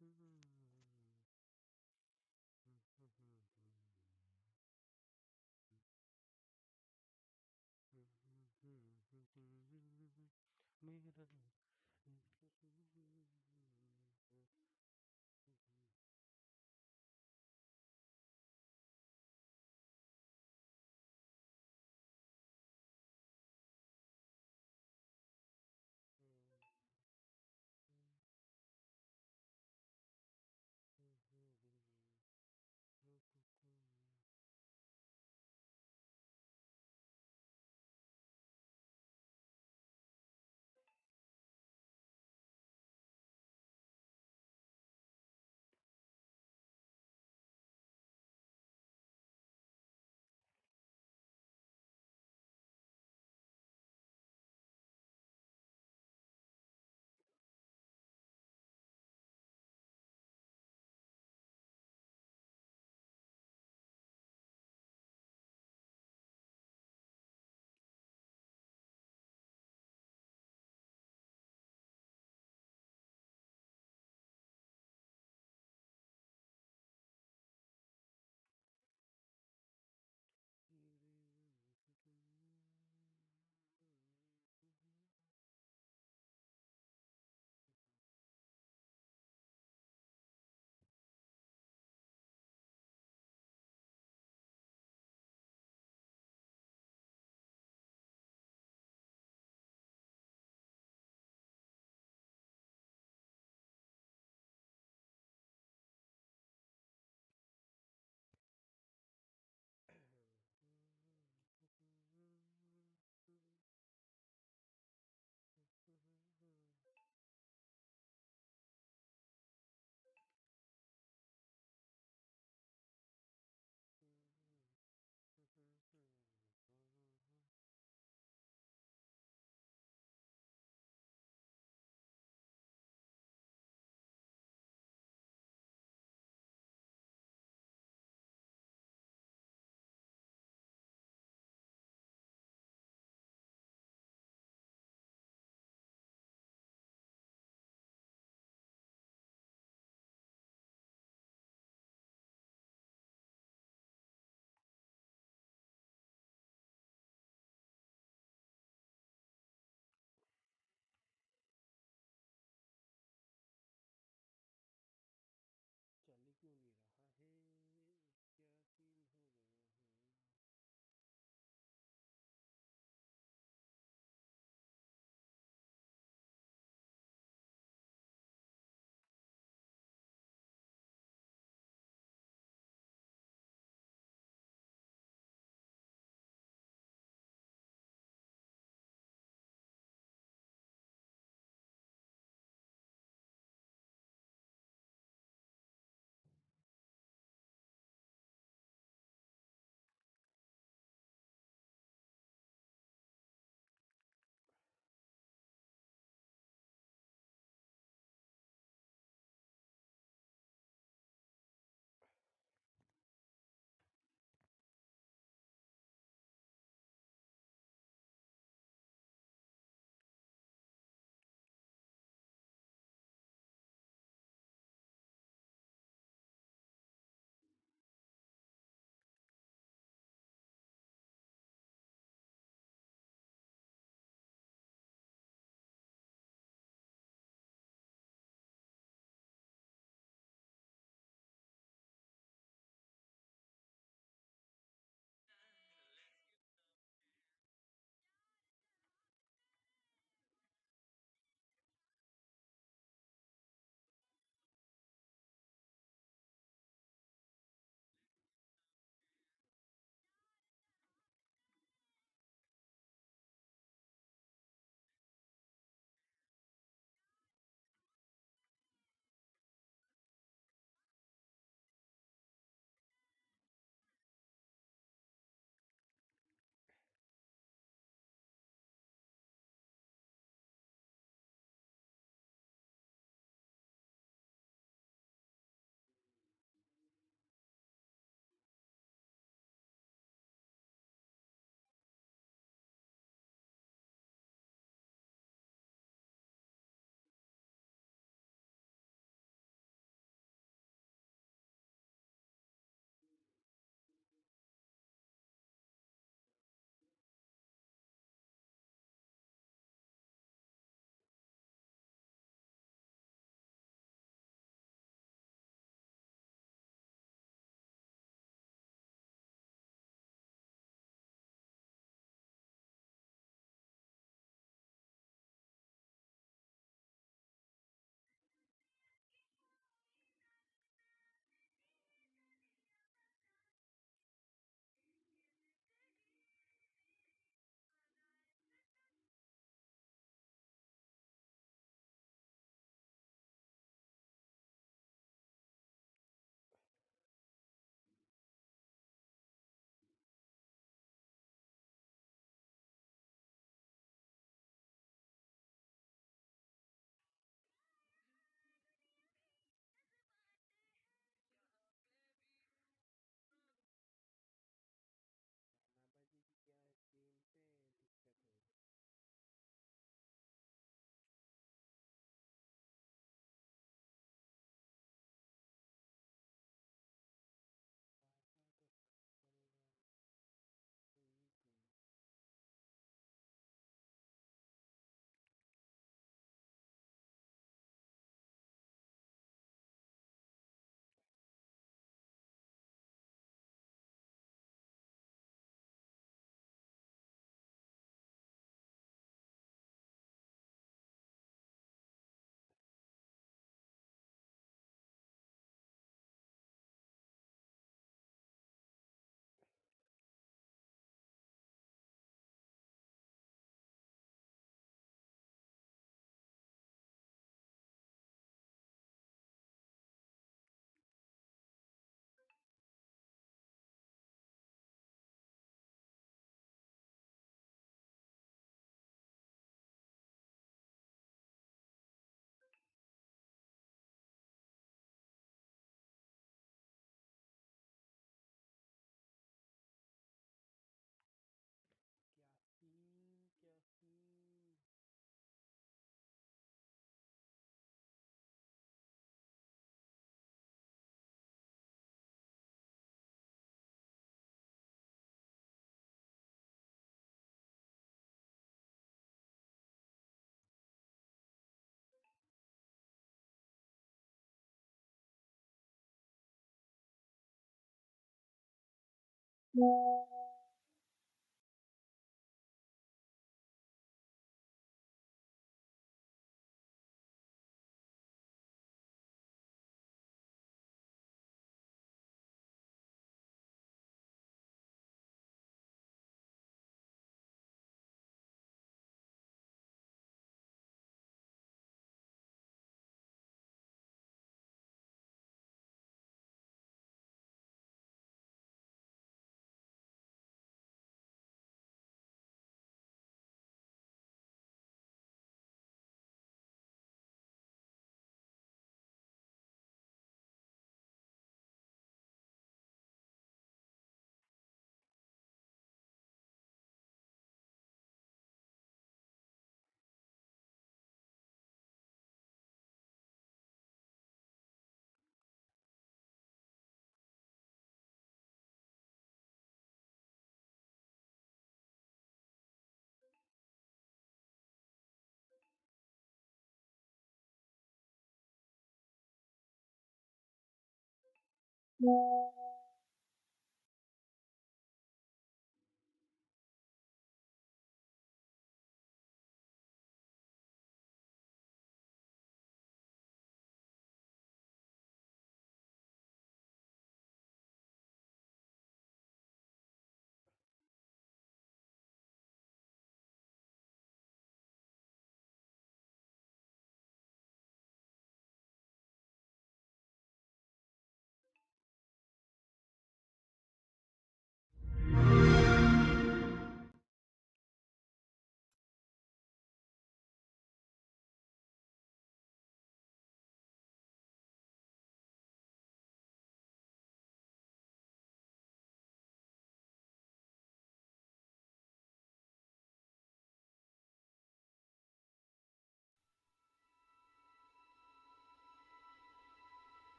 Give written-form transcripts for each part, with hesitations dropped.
मेरा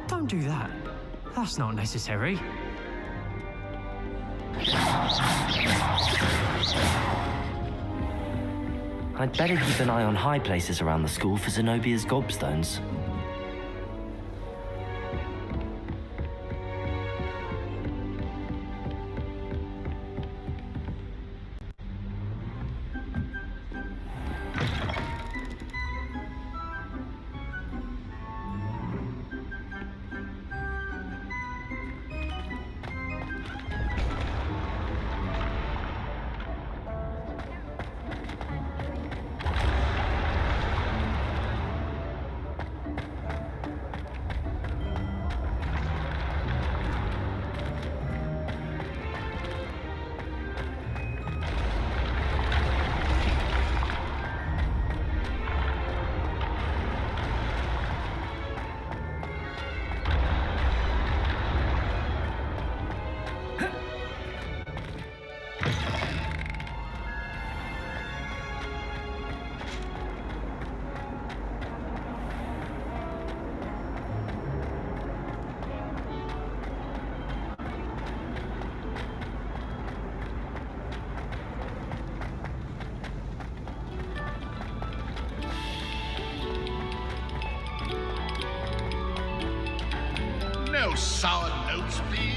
Don't do that. That's not necessary. I'd better keep an eye on high places around the school for Zenobia's gobstones. No sour notes, please.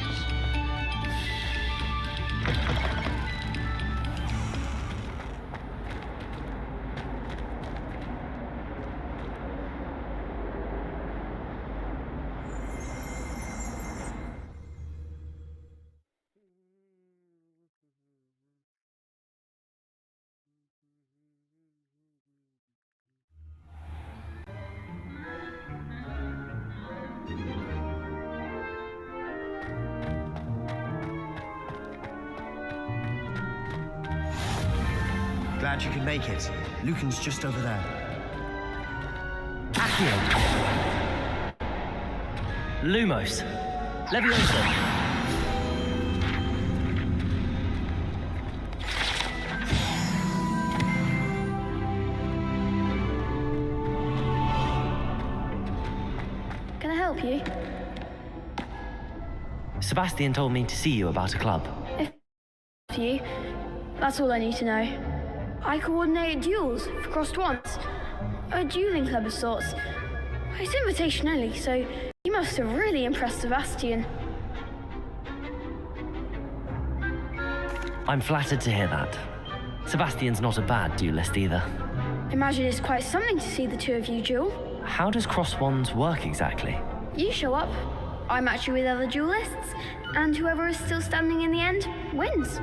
glad you can make it. Lucan's just over there. Accio. Lumos. Leviosa. Can I help you? Sebastian told me to see you about a club. For you? That's all I need to know. I coordinate duels for crossed ones. A dueling club of sorts. It's invitation only, so you must have really impressed Sebastian. I'm flattered to hear that. Sebastian's not a bad duelist either. Imagine it's quite something to see the two of you duel. How does cross wands work exactly? You show up, I match you with other duelists, and whoever is still standing in the end wins.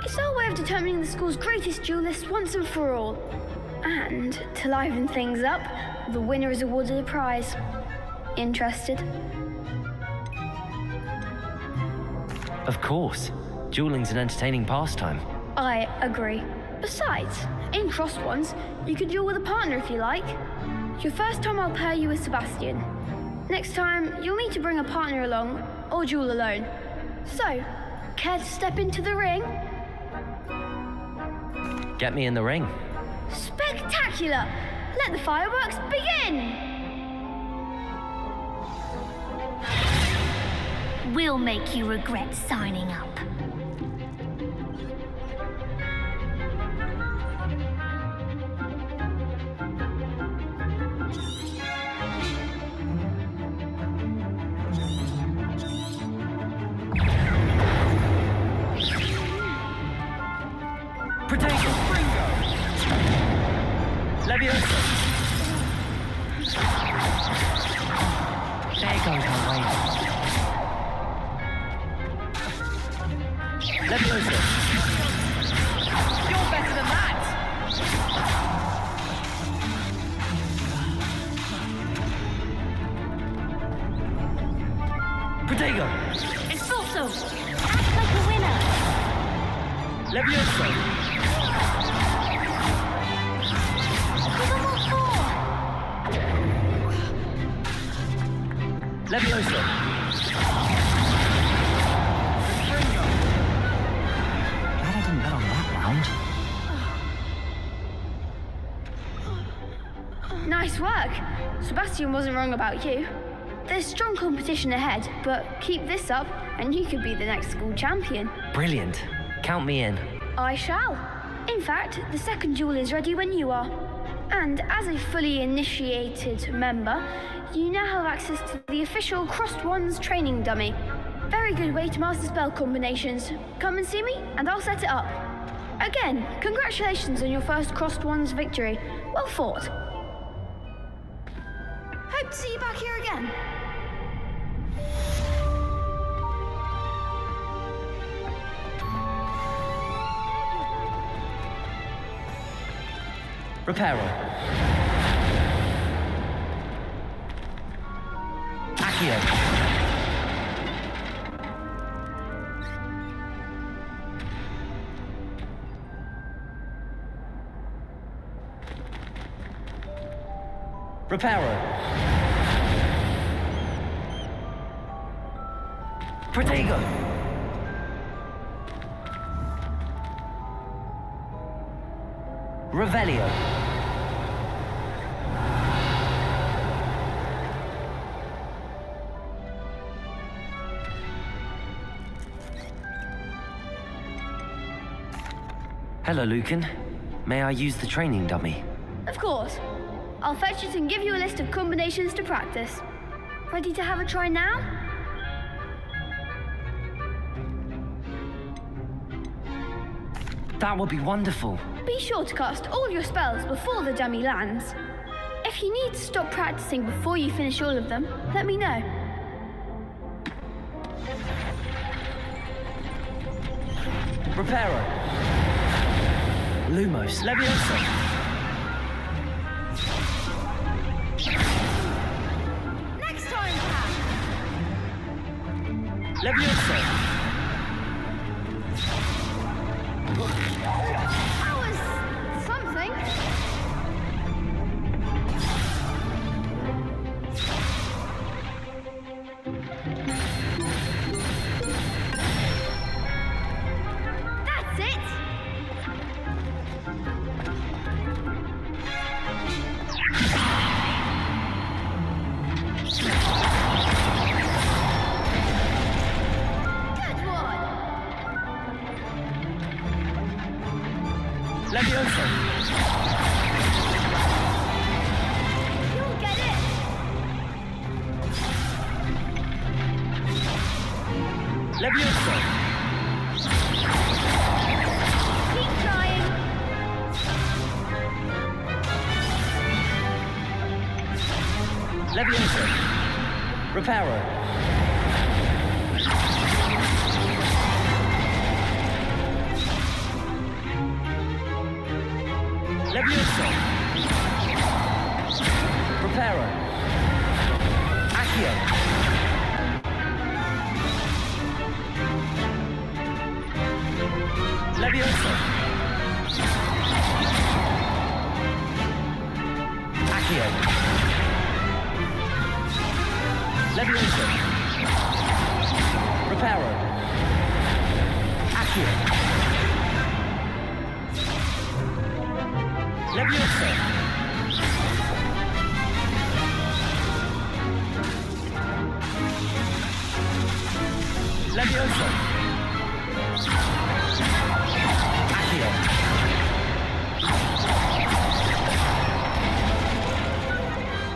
It's our way of determining the school's greatest duelist once and for all. And to liven things up, the winner is awarded a prize. Interested? Of course. Dueling's an entertaining pastime. I agree. Besides, in crossed ones, you can duel with a partner if you like. Your first time I'll pair you with Sebastian. Next time, you'll need to bring a partner along, or duel alone. So, care to step into the ring? Get me in the ring. Spectacular! Let the fireworks begin! We'll make you regret signing up. Leviosa! There goes my way. Leviosa! You're better than that! Protego! Esforzo! Act like a winner! Leviosa! Leviosa! Glad I didn't bet on that round. Nice work! Sebastian wasn't wrong about you. There's strong competition ahead, but keep this up and you could be the next school champion. Brilliant. Count me in. I shall. In fact, the second duel is ready when you are. And as a fully initiated member, you now have access to the official Crossed Wands training dummy. Very good way to master spell combinations. Come and see me, and I'll set it up. Again, congratulations on your first Crossed Wands victory. Well fought. Hope to see you back here again. Reparo. Accio. Reparo. Protego. Revelio. Hello, Lucan. May I use the training dummy? Of course. I'll fetch it and give you a list of combinations to practice. Ready to have a try now? That would be wonderful. Be sure to cast all your spells before the dummy lands. If you need to stop practicing before you finish all of them, let me know. Reparo. Lumos. Leviosa. Next time, Pat! Leviosa. That was Levioso! Keep trying. Levioso! Reparo! Levioso! Reparo! Accio! Levioso! Accio! Levioso! Reparo! Accio! Levioso! Levioso! Accio!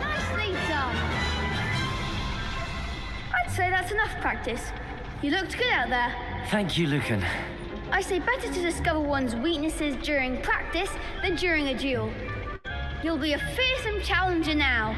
Nicely done. I'd say that's enough practice. You looked good out there. Thank you, Lucan. I say better to discover one's weaknesses during practice than during a duel. You'll be a fearsome challenger now.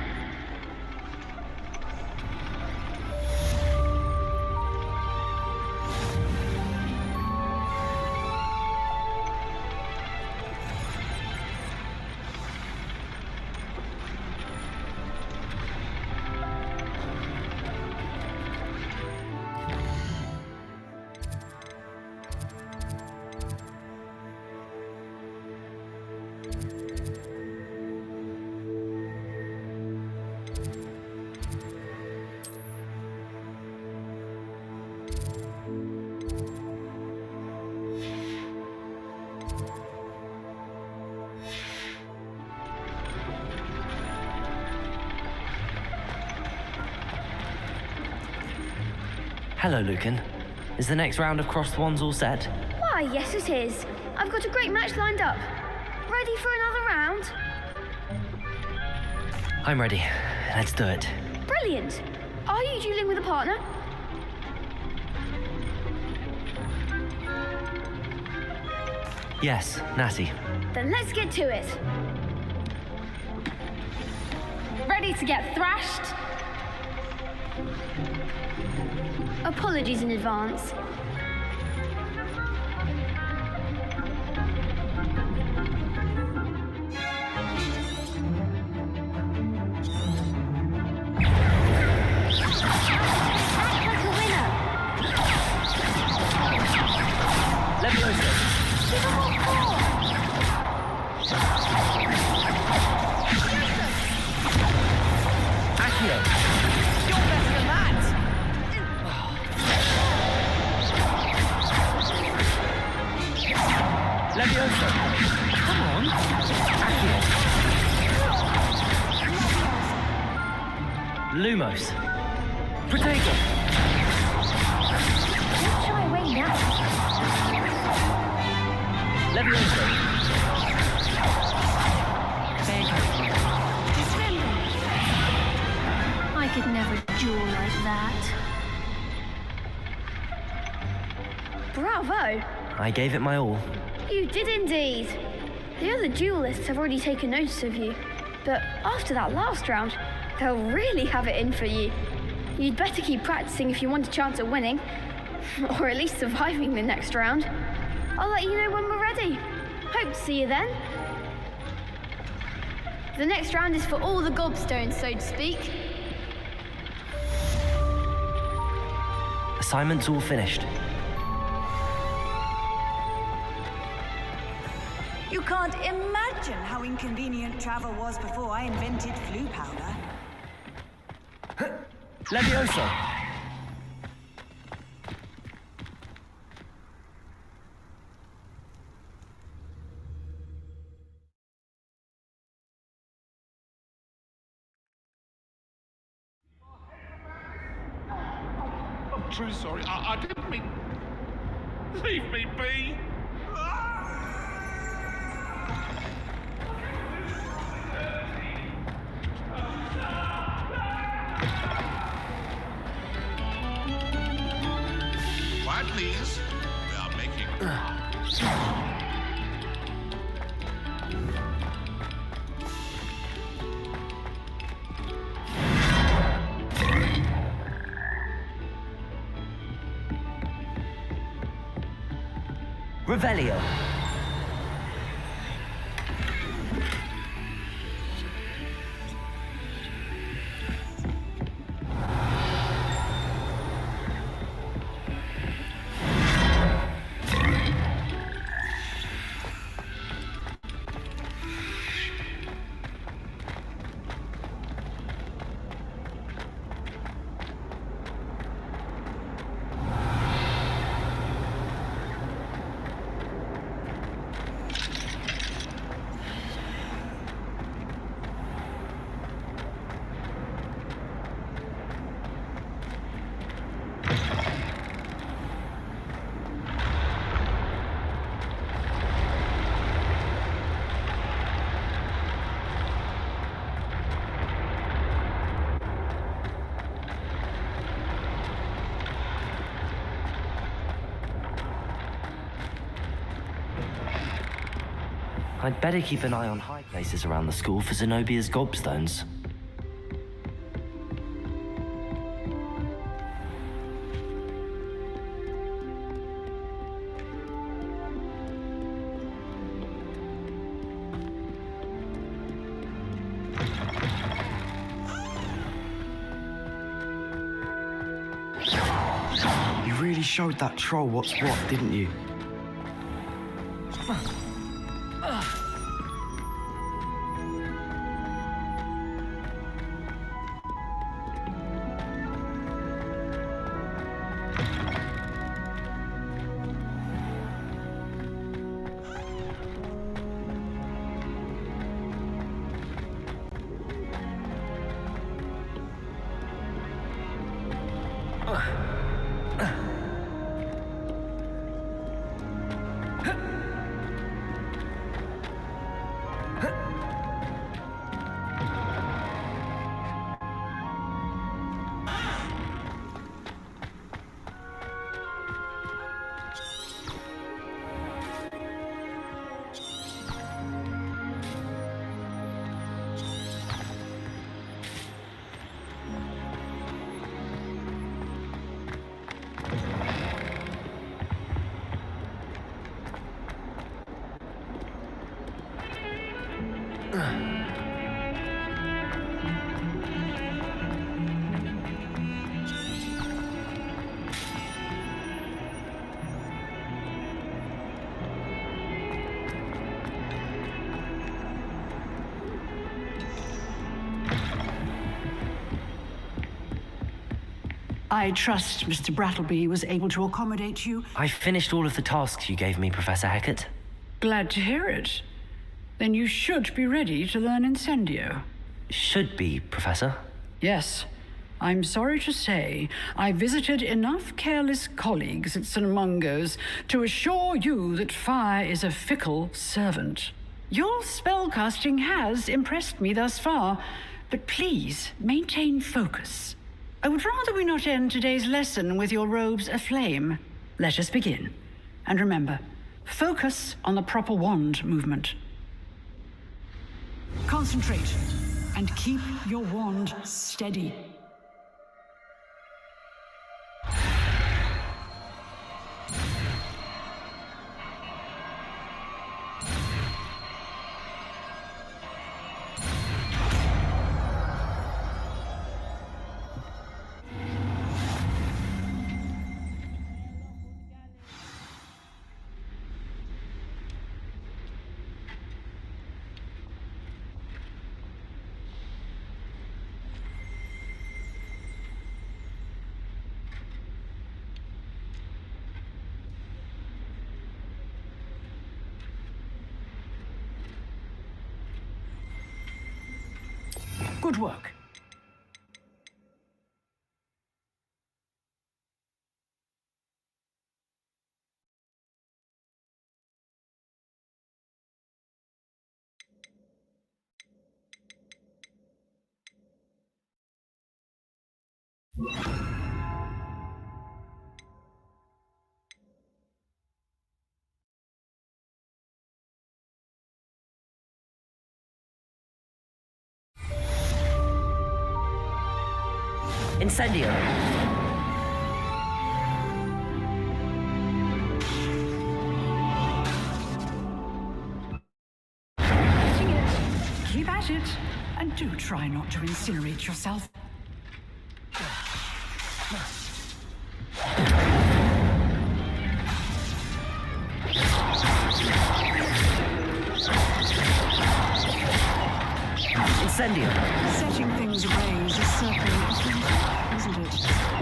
Hello, Lucan. Is the next round of crossed wands all set? Why, yes it is. I've got a great match lined up. Ready for another round? I'm ready. Let's do it. Brilliant. Are you dueling with a partner? Yes, Natty. Then let's get to it. Ready to get thrashed? Apologies in advance. Lumos. Protego. Let's try away now. Levioso. I could never duel like that. Bravo! I gave it my all. You did indeed. The other duelists have already taken notice of you, but after that last round, they'll really have it in for you. You'd better keep practicing if you want a chance at winning, or at least surviving the next round. I'll let you know when we're ready. Hope to see you then. The next round is for all the gobstones, so to speak. Assignment's all finished. You can't imagine how inconvenient travel was before I invented flu powder. Levioso. I'm truly sorry. I didn't mean... Leave me be. Revelio. I'd better keep an eye on high places around the school for Zenobia's gobstones. You really showed that troll what's what, didn't you? I trust Mr. Brattleby was able to accommodate you. I finished all of the tasks you gave me, Professor Hecate. Glad to hear it. Then you should be ready to learn Incendio. Should be, Professor. Yes. I'm sorry to say, I visited enough careless colleagues at St. Mungo's to assure you that fire is a fickle servant. Your spellcasting has impressed me thus far, but please maintain focus. I would rather we not end today's lesson with your robes aflame. Let us begin. And remember, focus on the proper wand movement. Concentrate, and keep your wand steady. Good work. Incendio! Do try not to incinerate yourself. Incendio! Setting things ablaze is certainly different, isn't it?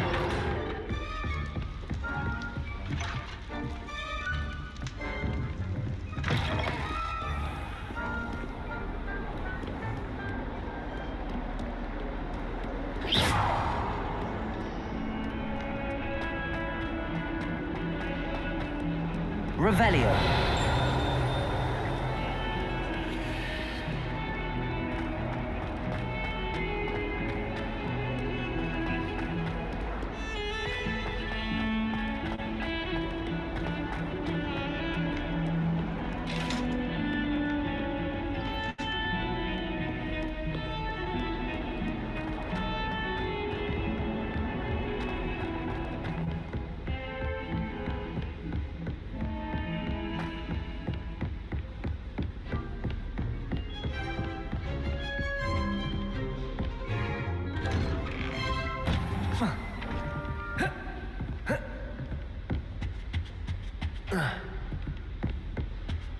Revelio.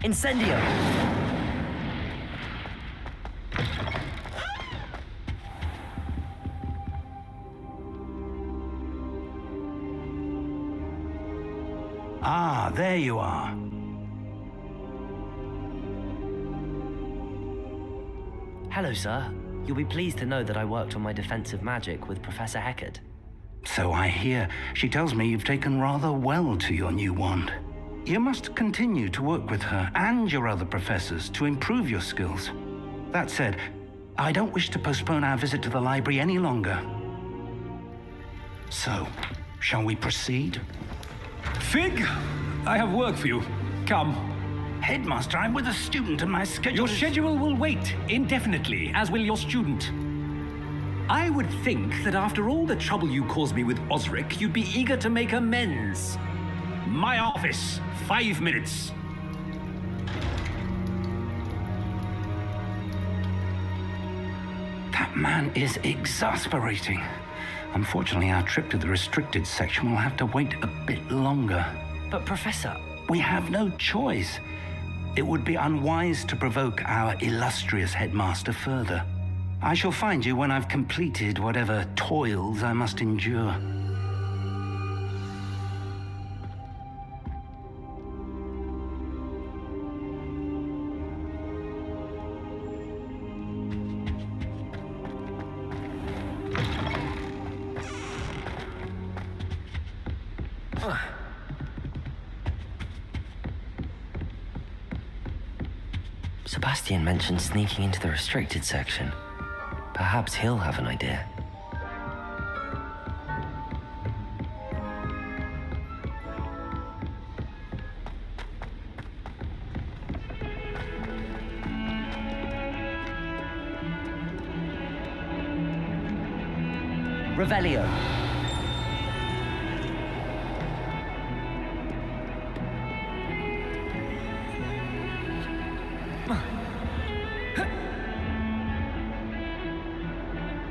Incendio! Ah, there you are. Hello, sir. You'll be pleased to know that I worked on my defensive magic with Professor Hogwarts. So I hear. She tells me you've taken rather well to your new wand. You must continue to work with her and your other professors to improve your skills. That said, I don't wish to postpone our visit to the library any longer. So, shall we proceed? Fig, I have work for you. Come. Headmaster, I'm with a student and my schedule Your schedule will wait indefinitely, as will your student. I would think that after all the trouble you caused me with Osric, you'd be eager to make amends. My office, 5 minutes. That man is exasperating. Unfortunately, our trip to the restricted section will have to wait a bit longer. But, Professor... We have no choice. It would be unwise to provoke our illustrious headmaster further. I shall find you when I've completed whatever toils I must endure. Sebastian mentioned sneaking into the restricted section. Perhaps he'll have an idea. Revelio.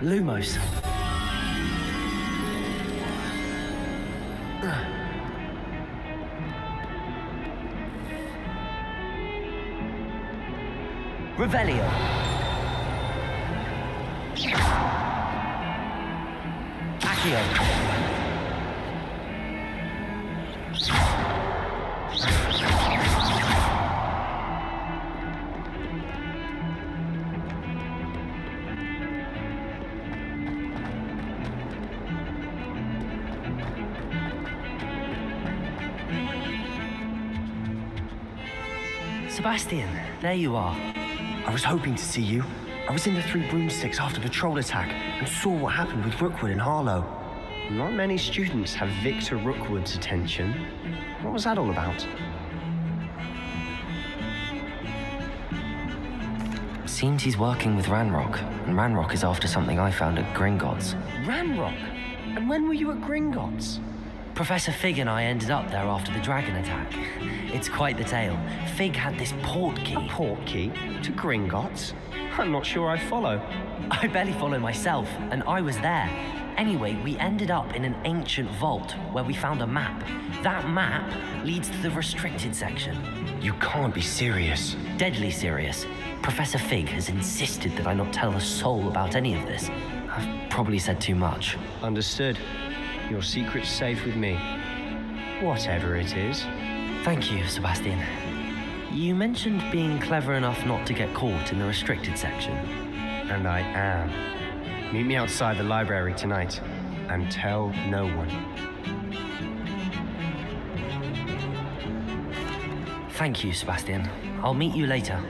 Lumos. Revelio. Accio. Sebastian, there you are. I was hoping to see you. I was in the Three Broomsticks after the troll attack and saw what happened with Rookwood and Harlow. Not many students have Victor Rookwood's attention. What was that all about? Seems he's working with Ranrock, and Ranrock is after something I found at Gringotts. Ranrock? And when were you at Gringotts? Professor Fig and I ended up there after the dragon attack. It's quite the tale. Fig had this port key. A port key? To Gringotts? I'm not sure I follow. I barely follow myself, and I was there. Anyway, we ended up in an ancient vault where we found a map. That map leads to the restricted section. You can't be serious. Deadly serious. Professor Fig has insisted that I not tell a soul about any of this. I've probably said too much. Understood. Your secret's safe with me. Whatever it is. Thank you, Sebastian. You mentioned being clever enough not to get caught in the restricted section. And I am. Meet me outside the library tonight, and tell no one. Thank you, Sebastian. I'll meet you later.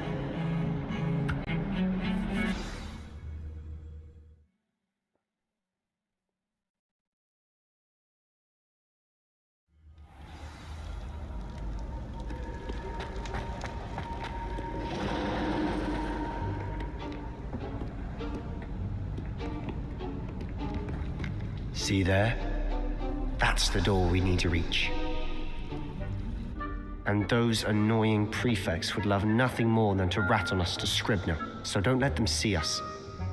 See there? That's the door we need to reach. And those annoying prefects would love nothing more than to rat on us to Scribner, so don't let them see us.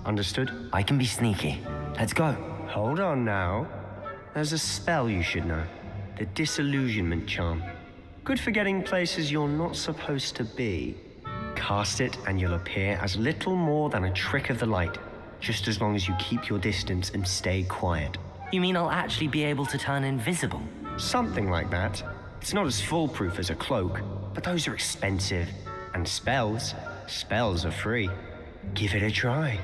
Understood? I can be sneaky. Let's go. Hold on now. There's a spell you should know. The Disillusionment Charm. Good for getting places you're not supposed to be. Cast it and you'll appear as little more than a trick of the light, just as long as you keep your distance and stay quiet. You mean I'll actually be able to turn invisible? Something like that. It's not as foolproof as a cloak, but those are expensive. And spells are free. Give it a try.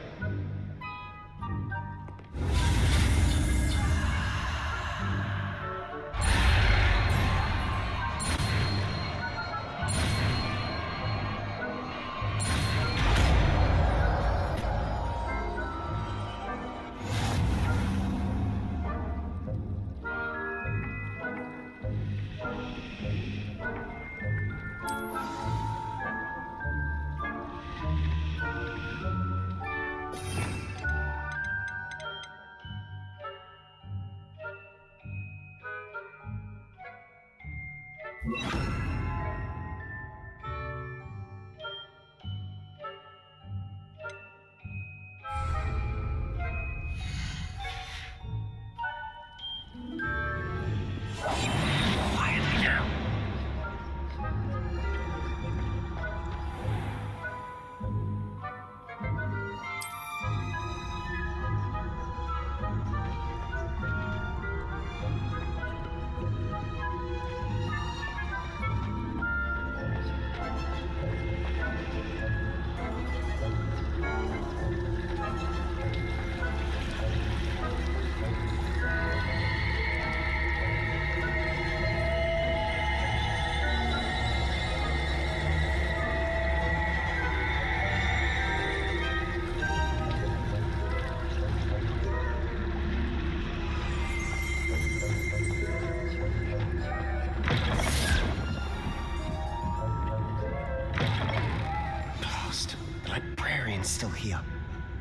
Still here.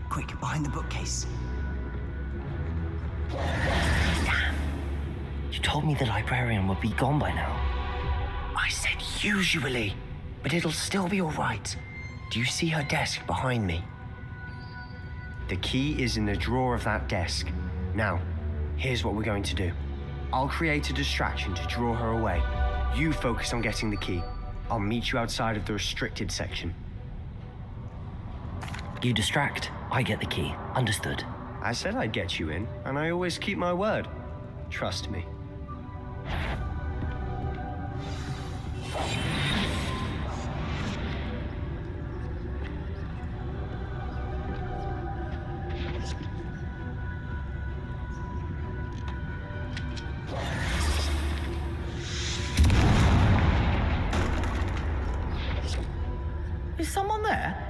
Quick, behind the bookcase. Damn. You told me the librarian would be gone by now. I said usually, but it'll still be all right. Do you see her desk behind me? The key is in the drawer of that desk. Now, here's what we're going to do. I'll create a distraction to draw her away. You focus on getting the key. I'll meet you outside of the restricted section. You distract, I get the key. Understood. I said I'd get you in, and I always keep my word. Trust me. Is someone there?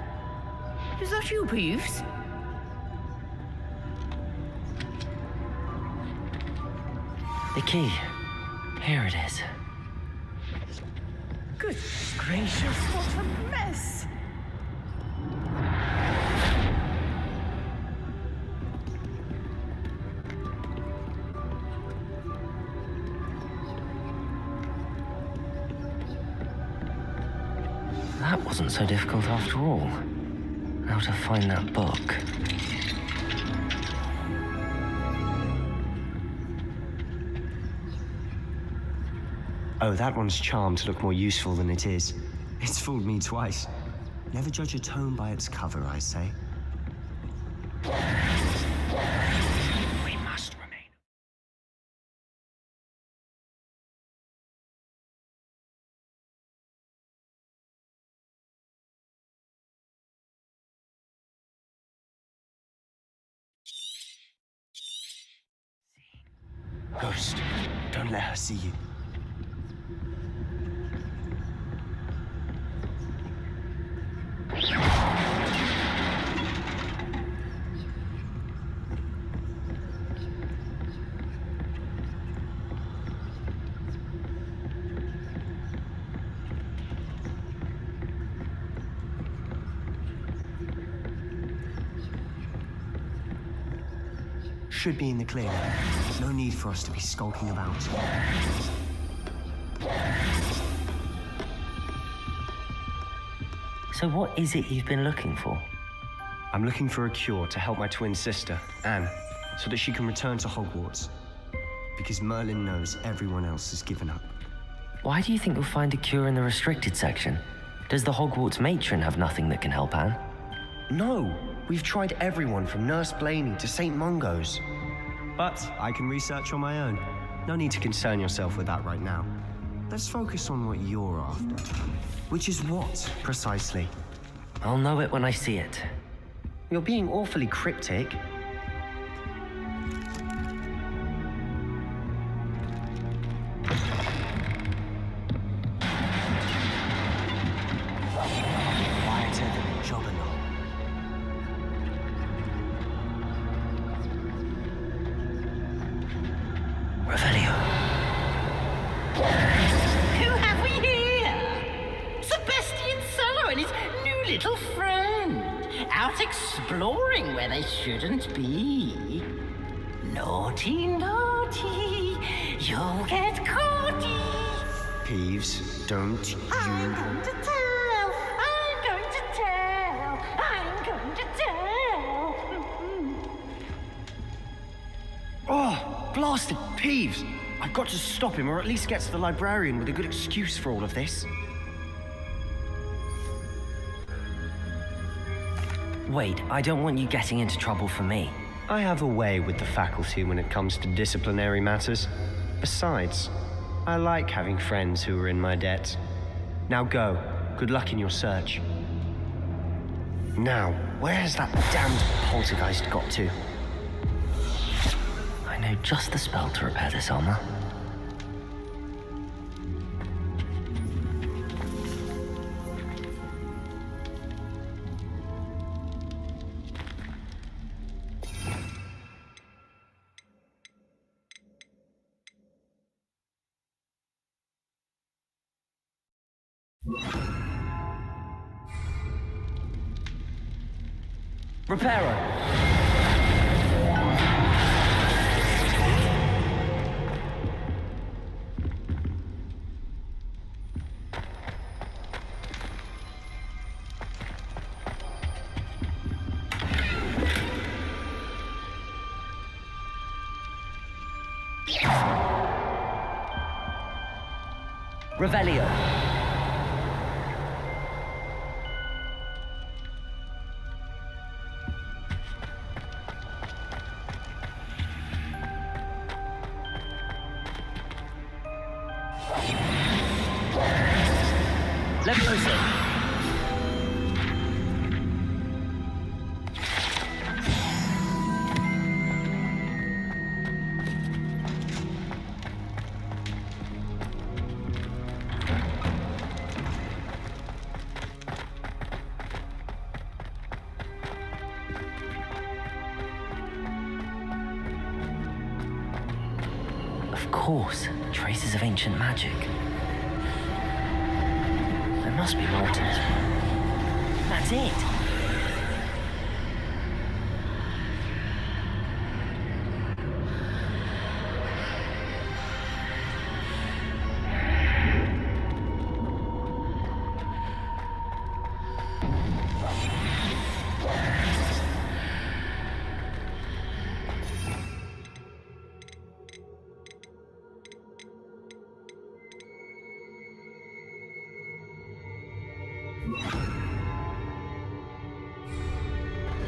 Is that you, Peeves? The key. Here it is. Good gracious, what a mess! that wasn't so difficult after all. Now to find that book. Oh, that one's charmed to look more useful than it is. It's fooled me twice. Never judge a tome by its cover, I say. We must remain. Ghost, don't let her see you. Should be in the clear. No need for us to be skulking about. So what is it you've been looking for? I'm looking for a cure to help my twin sister, Anne, so that she can return to Hogwarts. Because Merlin knows everyone else has given up. Why do you think you'll find a cure in the restricted section? Does the Hogwarts matron have nothing that can help Anne? No! We've tried everyone from Nurse Blaney to St. Mungo's. But I can research on my own. No need to concern yourself with that right now. Let's focus on what you're after. Which is what, precisely? I'll know it when I see it. You're being awfully cryptic. Quieter than a jobberknoll. Revelio. Who have we here? Sebastian Sallow and his new little friend. Out exploring where they shouldn't be. Naughty, naughty. You'll get caughty. Peeves, don't you... I'm going to tell. I'm going to tell. I'm going to tell. Oh, blasted Peeves! I've got to stop him, or at least get to the librarian with a good excuse for all of this. Wait, I don't want you getting into trouble for me. I have a way with the faculty when it comes to disciplinary matters. Besides, I like having friends who are in my debt. Now go. Good luck in your search. Now, where has that damned poltergeist got to? I know just the spell to repair this armor. Reparo! Revelio. Levioso. Of course, traces of ancient magic. There must be more to it. That's it!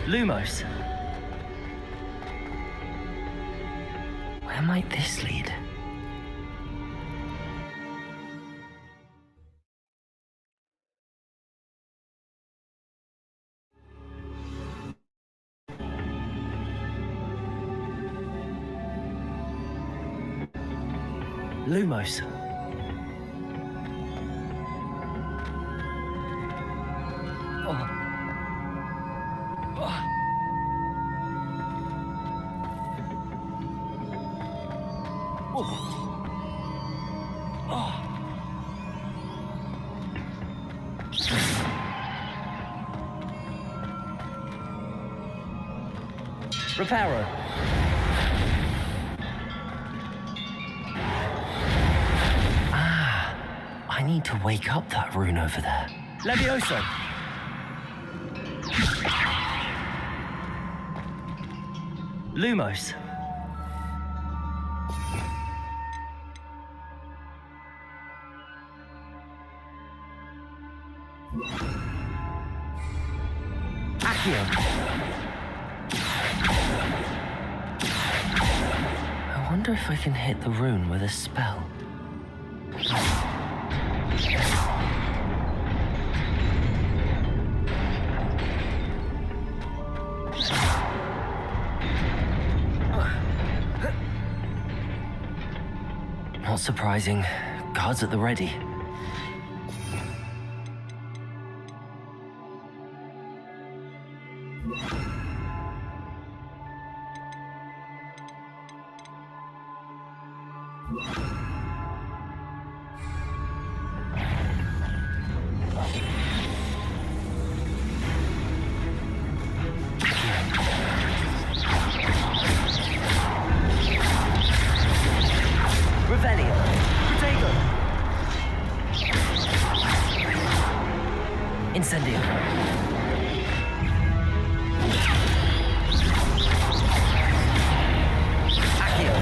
Lumos. Where might this lead? Lumos. Reparo. I need to wake up that rune over there. Levioso! Lumos. Accio. I wonder if I can hit the rune with a spell. Not surprising. Guards at the ready. Incendio. Accio.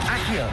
Accio.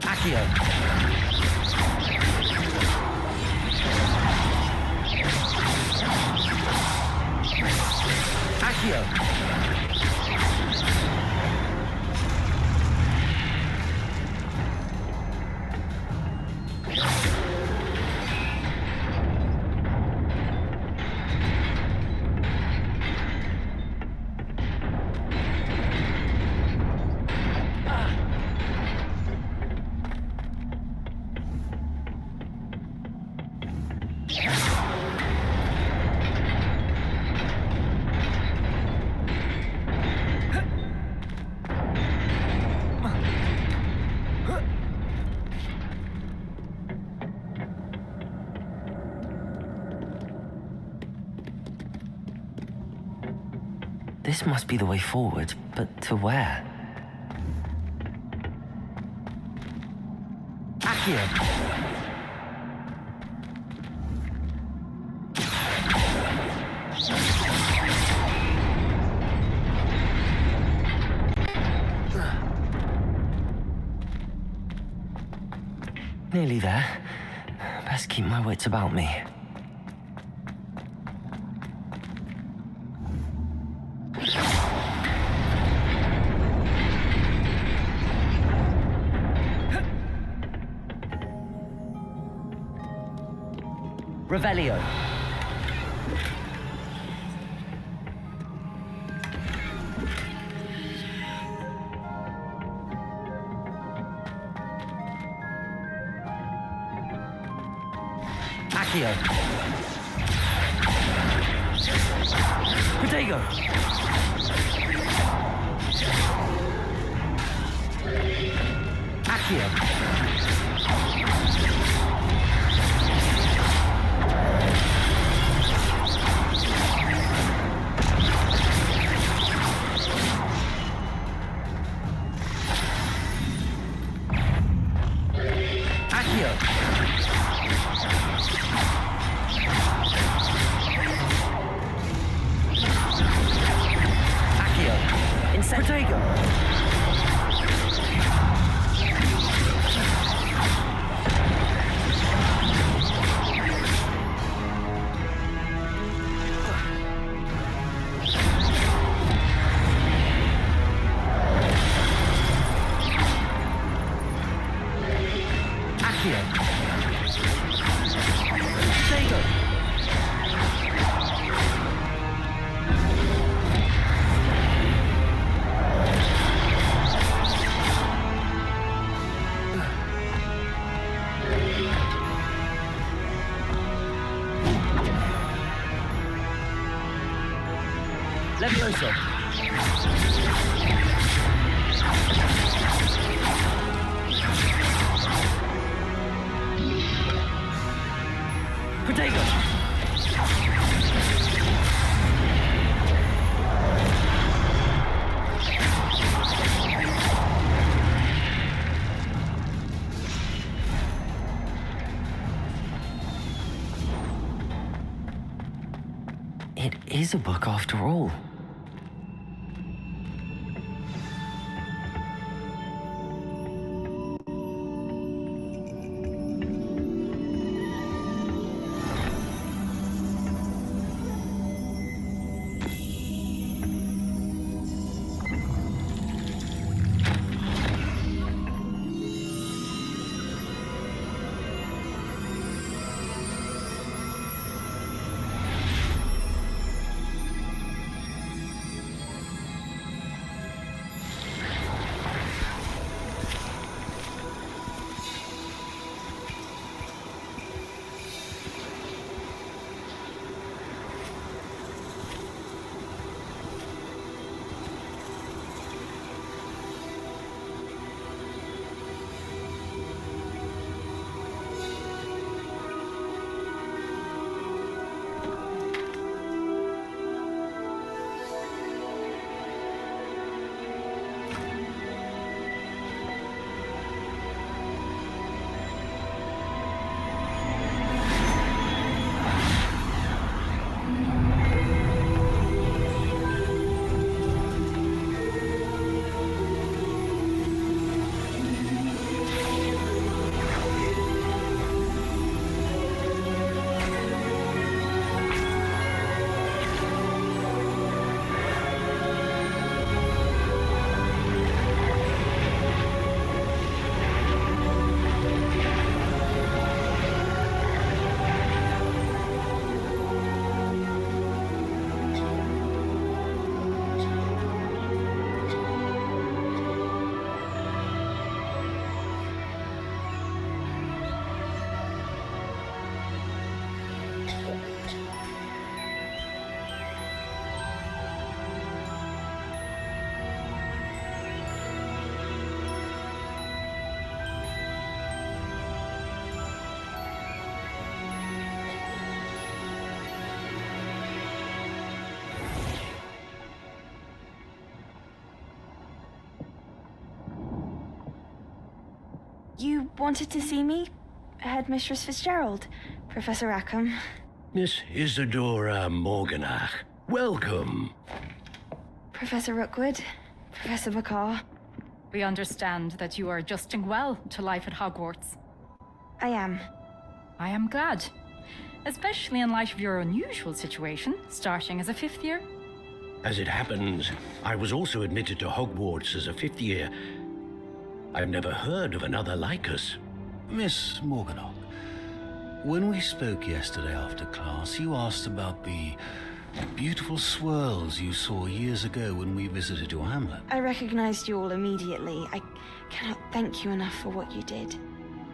Accio. Accio. This must be the way forward, but to where? Accio! Nearly there. Best keep my wits about me. Revelio. Accio. Protego. Accio. Accio. Accio. Protego. Accio. Protego. Levioso. Protego. It is a book after all. You wanted to see me? Headmistress Fitzgerald, Professor Rackham. Miss Isadora Morganach, welcome. Professor Rookwood, Professor McCaw. We understand that you are adjusting well to life at Hogwarts. I am. I am glad. Especially in light of your unusual situation, starting as a fifth year. As it happens, I was also admitted to Hogwarts as a fifth year. I've never heard of another like us. Miss Morganach, when we spoke yesterday after class, you asked about the beautiful swirls you saw years ago when we visited your hamlet. I recognized you all immediately. I cannot thank you enough for what you did.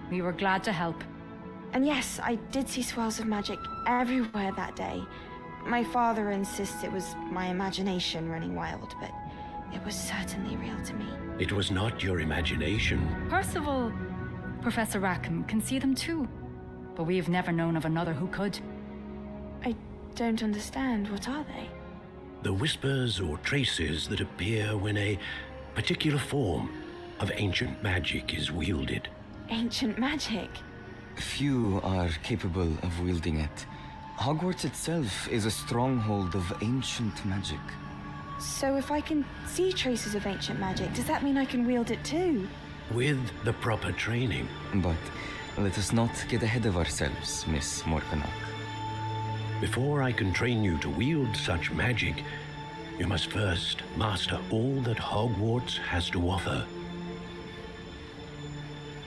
We were glad to help. And yes, I did see swirls of magic everywhere that day. My father insists it was my imagination running wild, but it was certainly real to me. It was not your imagination. Percival, Professor Rackham can see them too. But we've never known of another who could. I don't understand. What are they? The whispers or traces that appear when a particular form of ancient magic is wielded. Ancient magic? Few are capable of wielding it. Hogwarts itself is a stronghold of ancient magic. So if I can see traces of ancient magic, does that mean I can wield it too? With the proper training. But let us not get ahead of ourselves, Miss Morganach. Before I can train you to wield such magic, you must first master all that Hogwarts has to offer.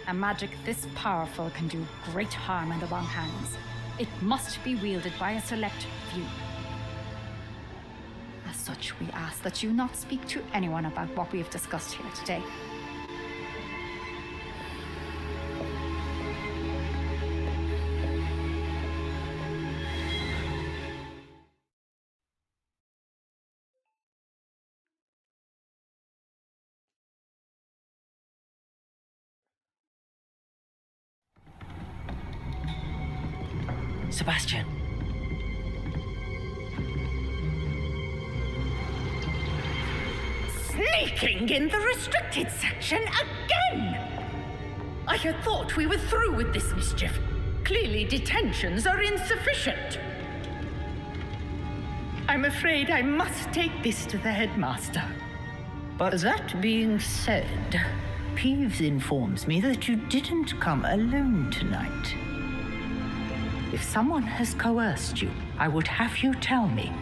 A magic this powerful can do great harm in the wrong hands. It must be wielded by a select few. As such, we ask that you not speak to anyone about what we have discussed here today. Sebastian. Sneaking in the restricted section again! I had thought we were through with this mischief. Clearly detentions are insufficient. I'm afraid I must take this to the headmaster. But that being said, Peeves informs me that you didn't come alone tonight. If someone has coerced you, I would have you tell me.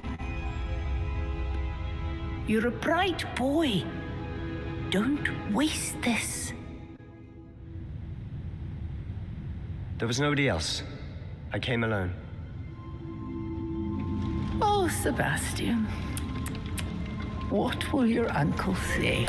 You're a bright boy. Don't waste this. There was nobody else. I came alone. Oh, Sebastian. What will your uncle say?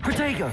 Protego!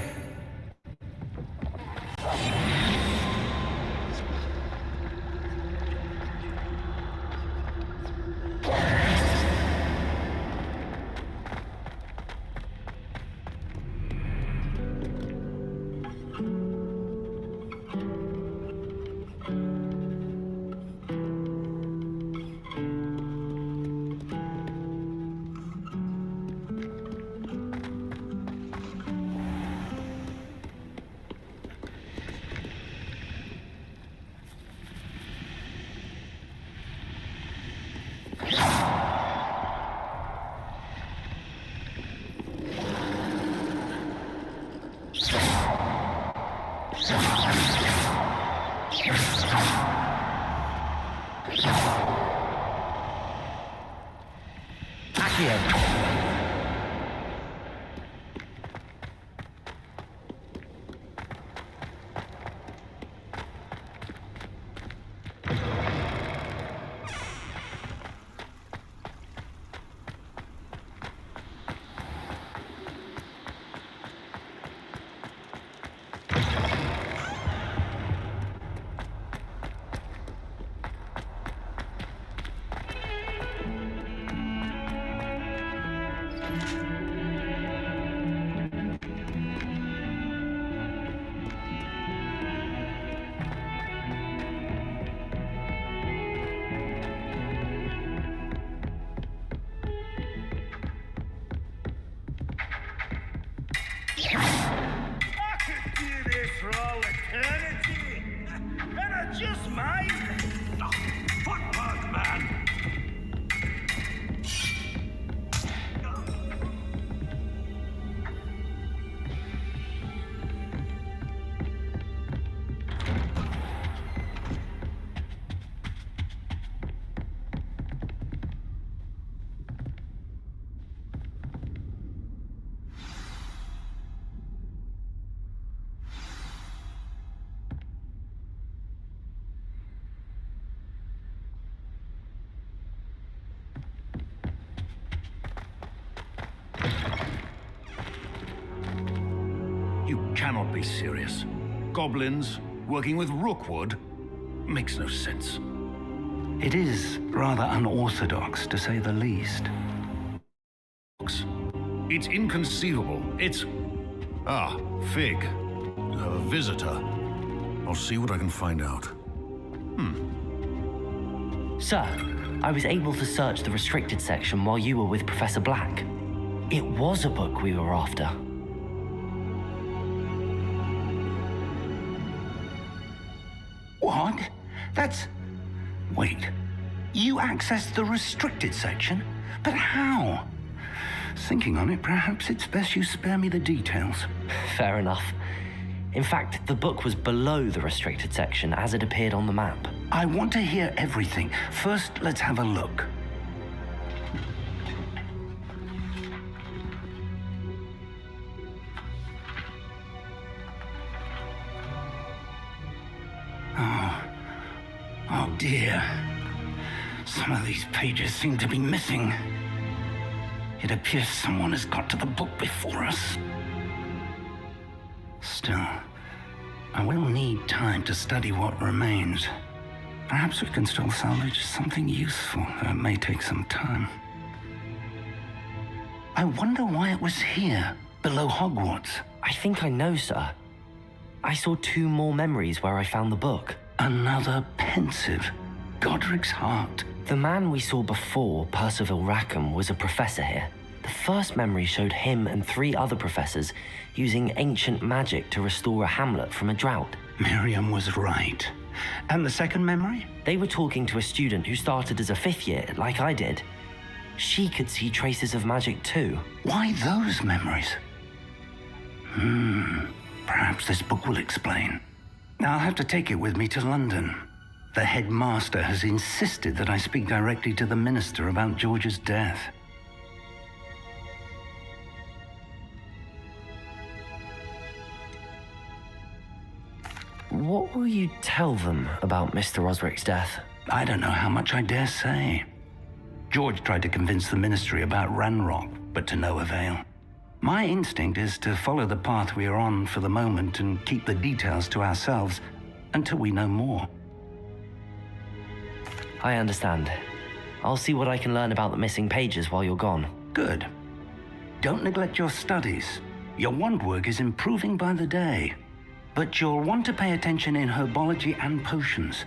Just mine? Oh, footpath man! cannot be serious. Goblins working with Rookwood makes no sense. It is rather unorthodox, to say the least. It's inconceivable. It's... Ah, Fig. You have a visitor. I'll see what I can find out. Sir, I was able to search the restricted section while you were with Professor Black. It was a book we were after. What? That's... Wait. You accessed the restricted section? But how? Thinking on it, perhaps it's best you spare me the details. Fair enough. In fact, the book was below the restricted section as it appeared on the map. I want to hear everything. First, let's have a look. Oh dear. Some of these pages seem to be missing. It appears someone has got to the book before us. Still, I will need time to study what remains. Perhaps we can still salvage something useful, though it may take some time. I wonder why it was here, below Hogwarts. I think I know, sir. I saw 2 more memories where I found the book. Another pensive. Godric's heart. The man we saw before, Percival Rackham, was a professor here. The first memory showed him and 3 other professors using ancient magic to restore a hamlet from a drought. Miriam was right. And the second memory? They were talking to a student who started as a 5th year, like I did. She could see traces of magic too. Why those memories? Perhaps this book will explain. I'll have to take it with me to London. The headmaster has insisted that I speak directly to the minister about George's death. What will you tell them about Mr. Osric's death? I don't know how much I dare say. George tried to convince the ministry about Ranrock, but to no avail. My instinct is to follow the path we are on for the moment and keep the details to ourselves until we know more. I understand. I'll see what I can learn about the missing pages while you're gone. Good. Don't neglect your studies. Your wand work is improving by the day. But you'll want to pay attention in herbology and potions.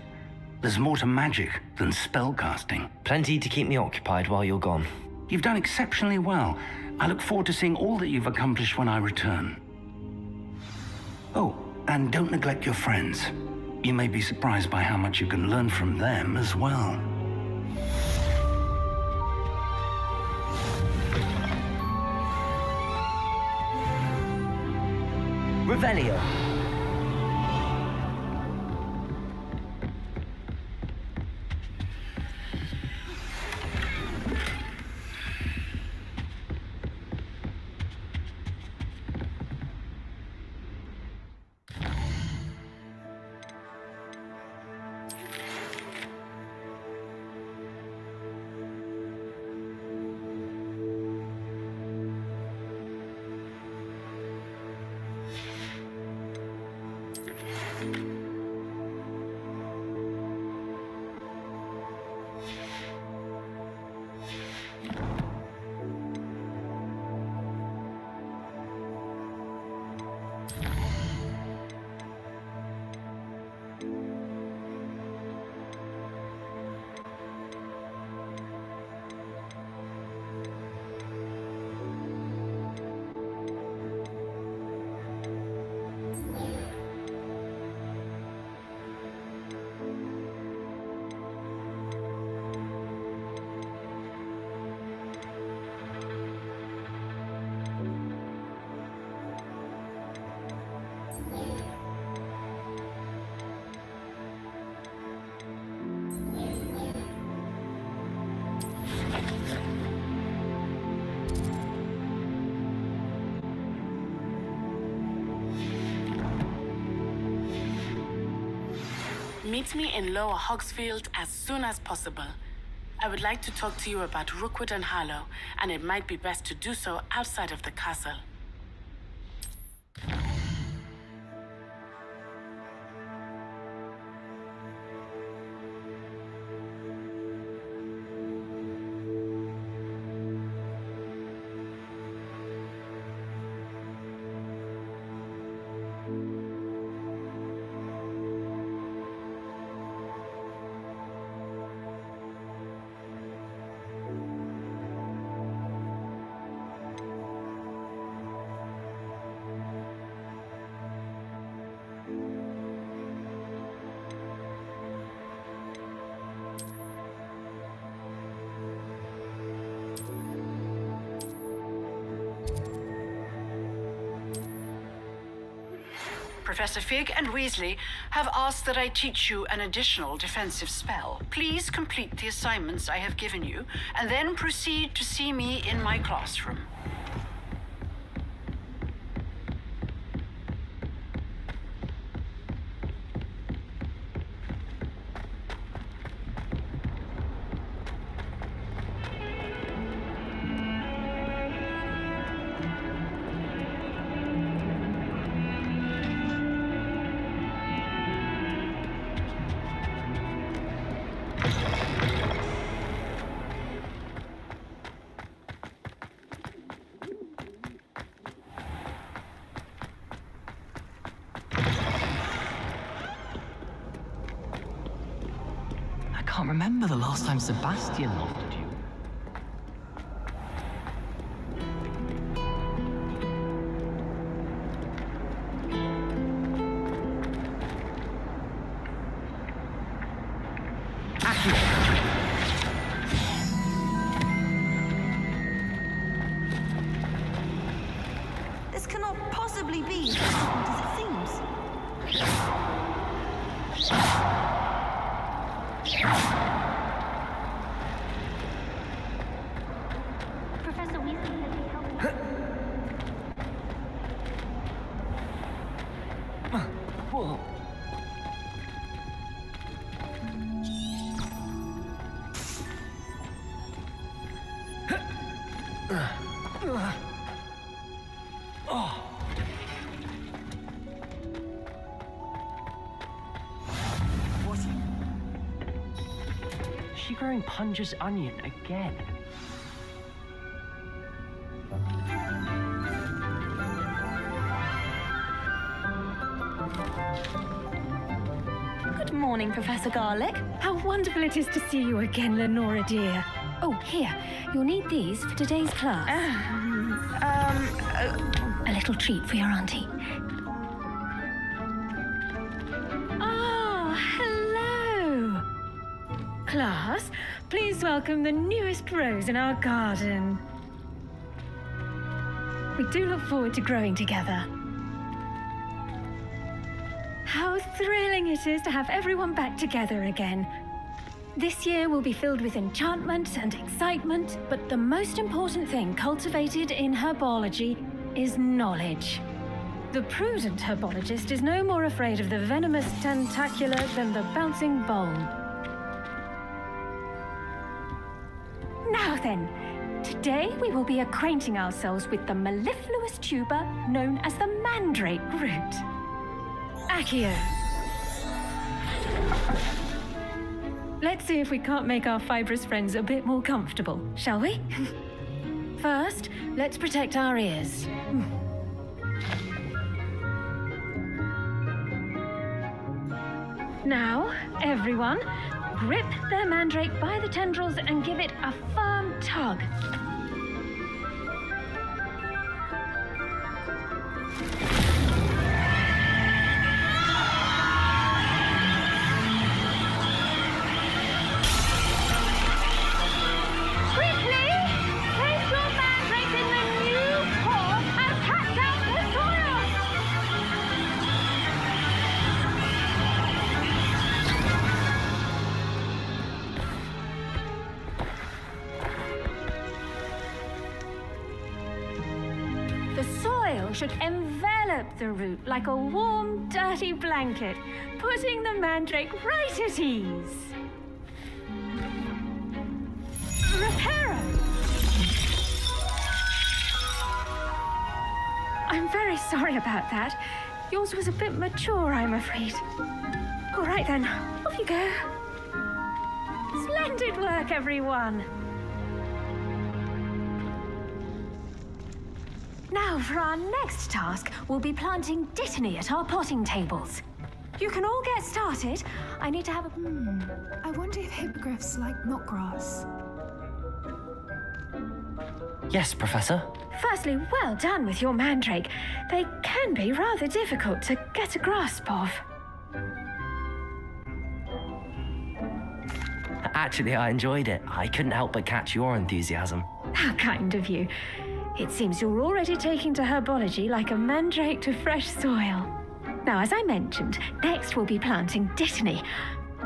There's more to magic than spellcasting. Plenty to keep me occupied while you're gone. You've done exceptionally well. I look forward to seeing all that you've accomplished when I return. Oh, and don't neglect your friends. You may be surprised by how much you can learn from them as well. Revelio. Meet me in Lower Hogsfield as soon as possible. I would like to talk to you about Rookwood and Harlow, and it might be best to do so outside of the castle. Professor Fig and Weasley have asked that I teach you an additional defensive spell. Please complete the assignments I have given you, and then proceed to see me in my classroom. I can't remember the last time Sebastian lofted you. This cannot possibly be as difficult as it seems. Professor Weasley said he'd help. Whoa. Is she growing Punja's onion again? Good morning, Professor Garlick. How wonderful it is to see you again, Lenora dear. Oh, here, you'll need these for today's class. A little treat for your auntie. Ah, hello. Class, please welcome the newest rose in our garden. We do look forward to growing together. How thrilling it is to have everyone back together again. This year will be filled with enchantment and excitement, but the most important thing cultivated in herbology is knowledge. The prudent herbologist is no more afraid of the venomous tentacular than the bouncing bulb. Now then, today we will be acquainting ourselves with the mellifluous tuber known as the mandrake root. Accio. Let's see if we can't make our fibrous friends a bit more comfortable, shall we? First, let's protect our ears. Now, everyone, grip their mandrake by the tendrils and give it a firm tug. Should envelop the root like a warm, dirty blanket, putting the mandrake right at ease. Reparo! I'm very sorry about that. Yours was a bit mature, I'm afraid. All right then, off you go. Splendid work, everyone. Now, for our next task, we'll be planting Dittany at our potting tables. You can all get started. I need to have a... I wonder if hippogriffs like knotgrass. Yes, Professor. Firstly, well done with your mandrake. They can be rather difficult to get a grasp of. Actually, I enjoyed it. I couldn't help but catch your enthusiasm. How kind of you. It seems you're already taking to herbology like a mandrake to fresh soil. Now, as I mentioned, next we'll be planting Dittany.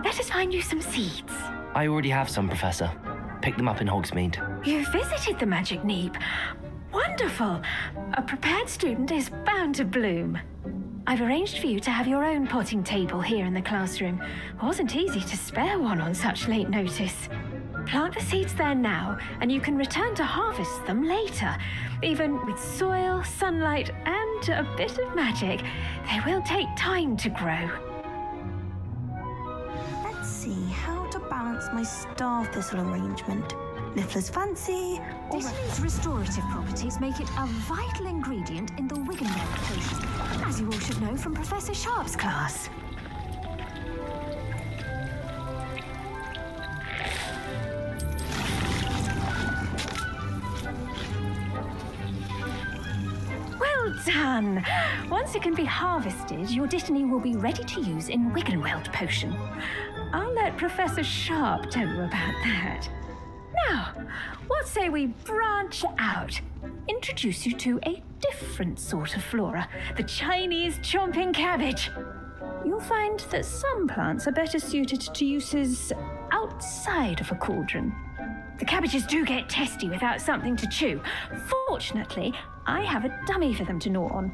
Let us find you some seeds. I already have some, Professor. Picked them up in Hogsmeade. You visited the Magic Neep. Wonderful. A prepared student is bound to bloom. I've arranged for you to have your own potting table here in the classroom. Wasn't easy to spare one on such late notice. Plant the seeds there now, and you can return to harvest them later. Even with soil, sunlight, and a bit of magic, they will take time to grow. Let's see how to balance my star thistle arrangement. Niffler's fancy. Dittany's restorative properties make it a vital ingredient in the Wiggenweld potion, as you all should know from Professor Sharp's class. Well done! Once it can be harvested, your Dittany will be ready to use in Wiggenweld potion. I'll let Professor Sharp tell you about that. Now, what say we branch out? Introduce you to a different sort of flora, the Chinese chomping cabbage. You'll find that some plants are better suited to uses outside of a cauldron. The cabbages do get testy without something to chew. Fortunately, I have a dummy for them to gnaw on.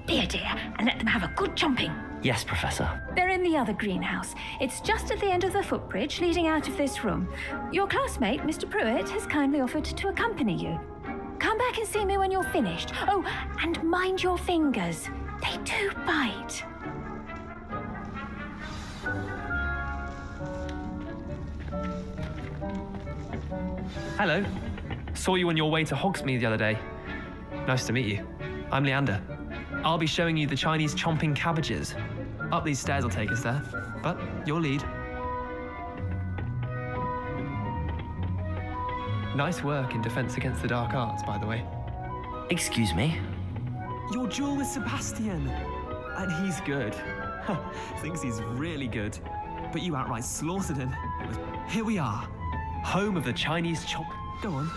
Be a dear and let them have a good chomping. Yes, Professor. They're in the other greenhouse. It's just at the end of the footbridge leading out of this room. Your classmate, Mr. Pruitt, has kindly offered to accompany you. Come back and see me when you're finished. Oh, and mind your fingers. They do bite. Hello. Saw you on your way to Hogsmeade the other day. Nice to meet you. I'm Leander. I'll be showing you the Chinese chomping cabbages. Up these stairs will take us there, but your lead. Nice work in Defense Against the Dark Arts, by the way. Excuse me? Your duel with Sebastian. And he's good. Thinks he's really good. But you outright slaughtered him. Here we are. Home of the Chinese chomp. Go on,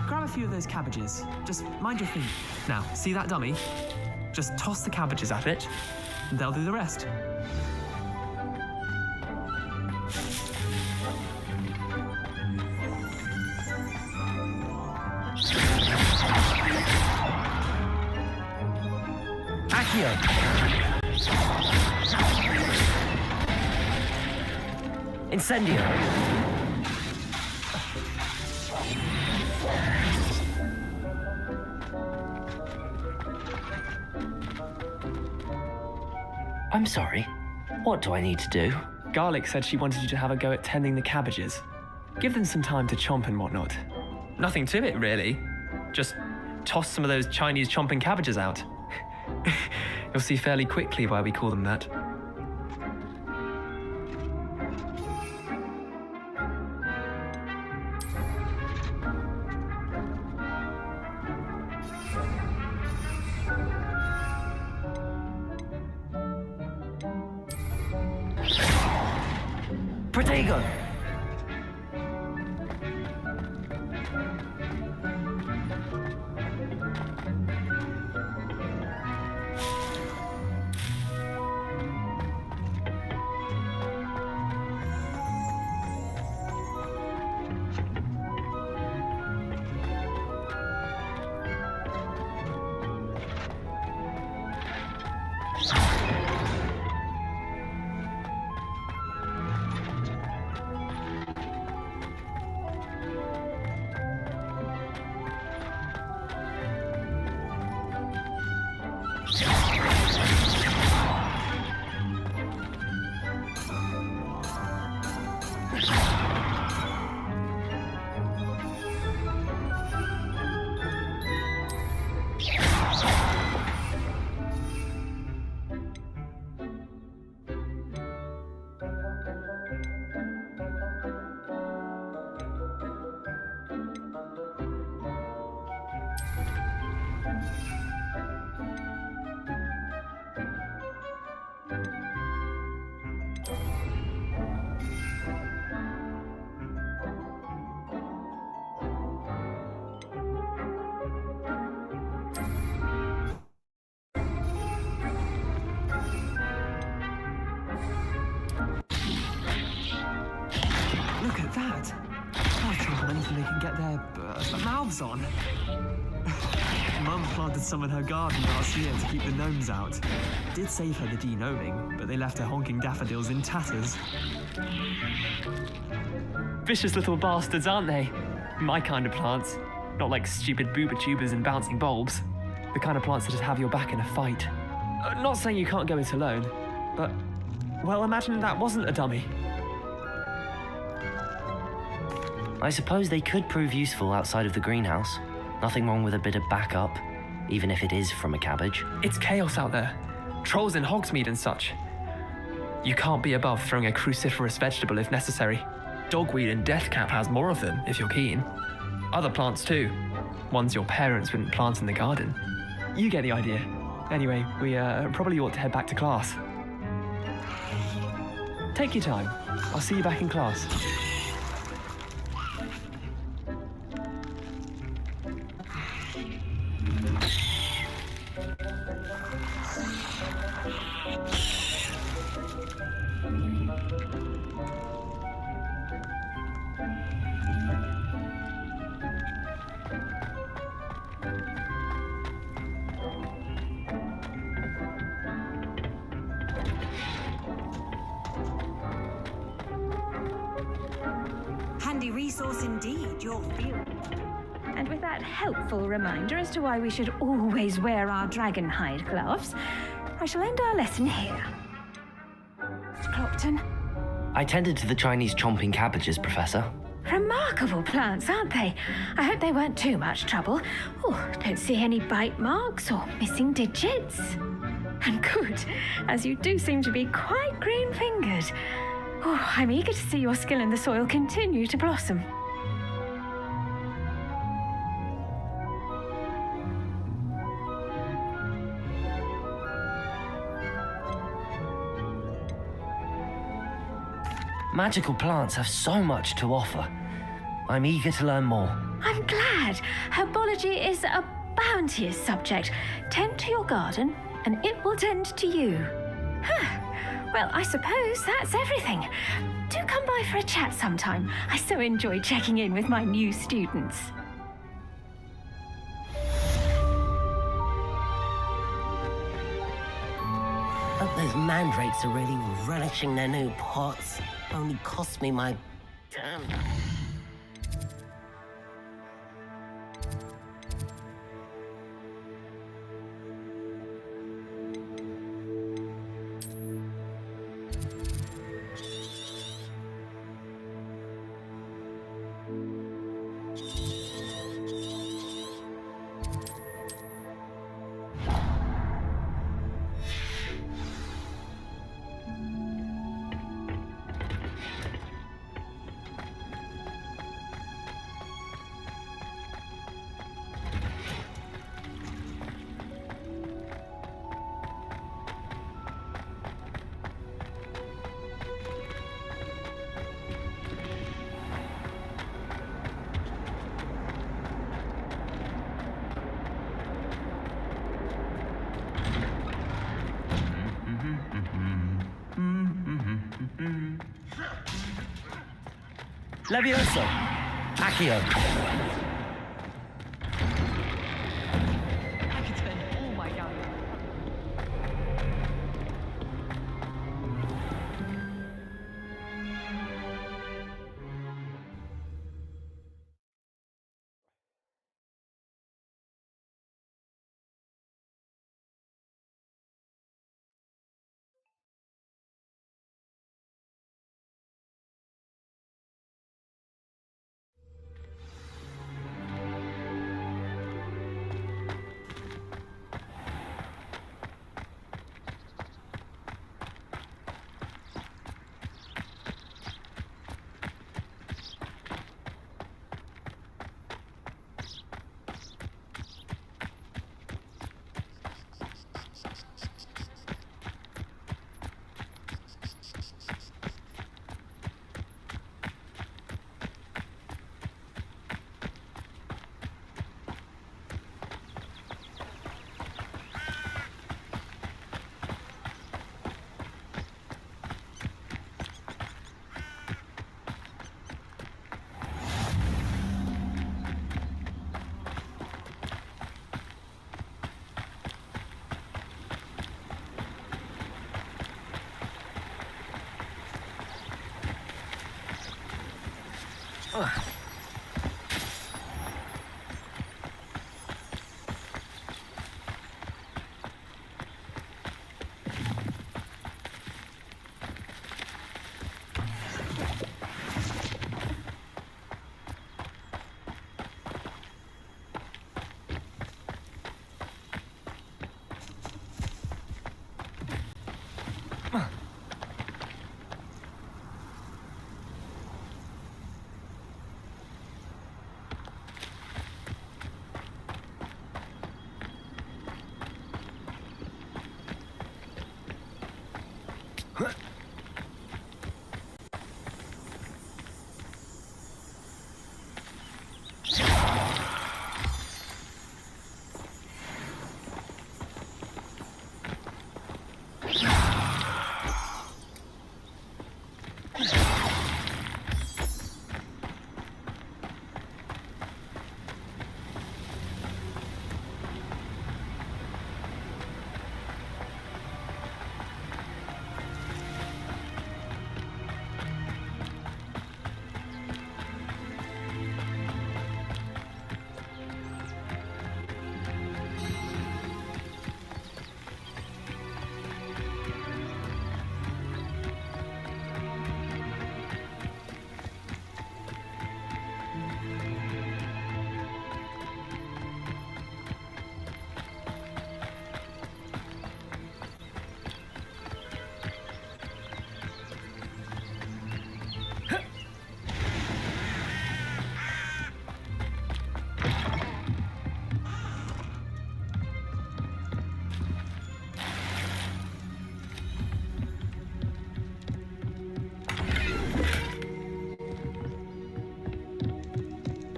grab a few of those cabbages. Just mind your feet. Now, see that dummy? Just toss the cabbages at it, and they'll do the rest. Accio! Incendio! I'm sorry. What do I need to do? Garlic said she wanted you to have a go at tending the cabbages. Give them some time to chomp and whatnot. Nothing to it, really. Just toss some of those Chinese chomping cabbages out. You'll see fairly quickly why we call them that. Protego! they can get their mouths on. Mum planted some in her garden last year to keep the gnomes out. Did save her the de-gnoming, but they left her honking daffodils in tatters. Vicious little bastards, aren't they? My kind of plants. Not like stupid booba tubers and bouncing bulbs. The kind of plants that just have your back in a fight. Not saying you can't go it alone, but, well, imagine that wasn't a dummy. I suppose they could prove useful outside of the greenhouse. Nothing wrong with a bit of backup, even if it is from a cabbage. It's chaos out there. Trolls in Hogsmeade and such. You can't be above throwing a cruciferous vegetable if necessary. Dogweed and deathcap has more of them, if you're keen. Other plants too. Ones your parents wouldn't plant in the garden. You get the idea. Anyway, we probably ought to head back to class. Take your time. I'll see you back in class. Handy resource indeed, your field. And with that helpful reminder as to why we should always wear our dragon hide gloves, I shall end our lesson here. Clopton. I tended to the Chinese chomping cabbages, Professor. Remarkable plants, aren't they? I hope they weren't too much trouble. Oh, don't see any bite marks or missing digits. And good, as you do seem to be quite green-fingered. Oh, I'm eager to see your skill in the soil continue to blossom. Magical plants have so much to offer. I'm eager to learn more. I'm glad. Herbology is a bounteous subject. Tend to your garden, and it will tend to you. Huh. Well, I suppose that's everything. Do come by for a chat sometime. I so enjoy checking in with my new students. Hope those mandrakes are really relishing their new pots. Only cost me my damn... Levioso! Accio! I could spend all my time.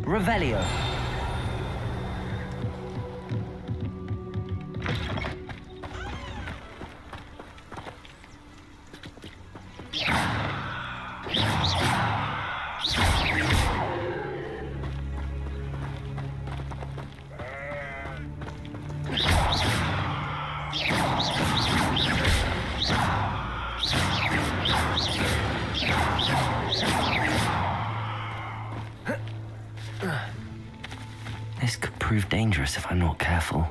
Revelio. This could prove dangerous if I'm not careful.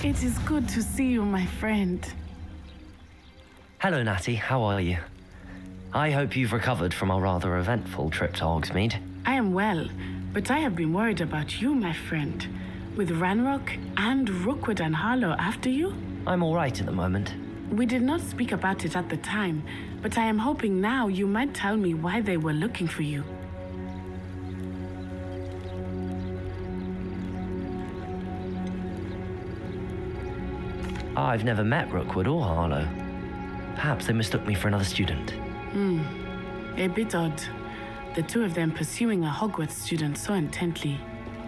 It is good to see you, my friend. Hello, Natty. How are you? I hope you've recovered from our rather eventful trip to Hogsmeade. I am well, but I have been worried about you, my friend. With Ranrock and Rookwood and Harlow after you? I'm all right at the moment. We did not speak about it at the time, but I am hoping now you might tell me why they were looking for you. I've never met Rookwood or Harlow. Perhaps they mistook me for another student. A bit odd. The two of them pursuing a Hogwarts student so intently.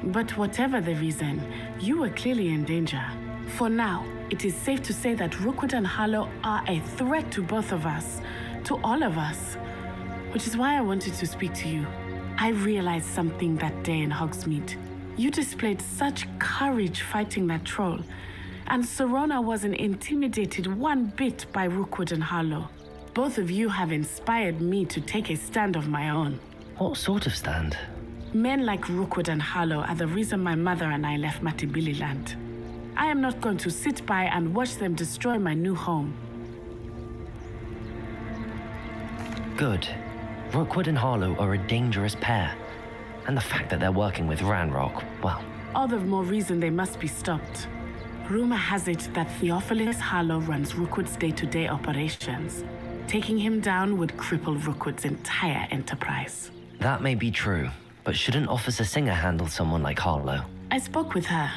But whatever the reason, you were clearly in danger. For now, it is safe to say that Rookwood and Harlow are a threat to both of us, to all of us. Which is why I wanted to speak to you. I realized something that day in Hogsmeade. You displayed such courage fighting that troll. And Serona wasn't intimidated one bit by Rookwood and Harlow. Both of you have inspired me to take a stand of my own. What sort of stand? Men like Rookwood and Harlow are the reason my mother and I left Matibili Land. I am not going to sit by and watch them destroy my new home. Good. Rookwood and Harlow are a dangerous pair. And the fact that they're working with Ranrock, well... All the more reason they must be stopped. Rumor has it that Theophilus Harlow runs Rookwood's day-to-day operations. Taking him down would cripple Rookwood's entire enterprise. That may be true, but shouldn't Officer Singer handle someone like Harlow? I spoke with her.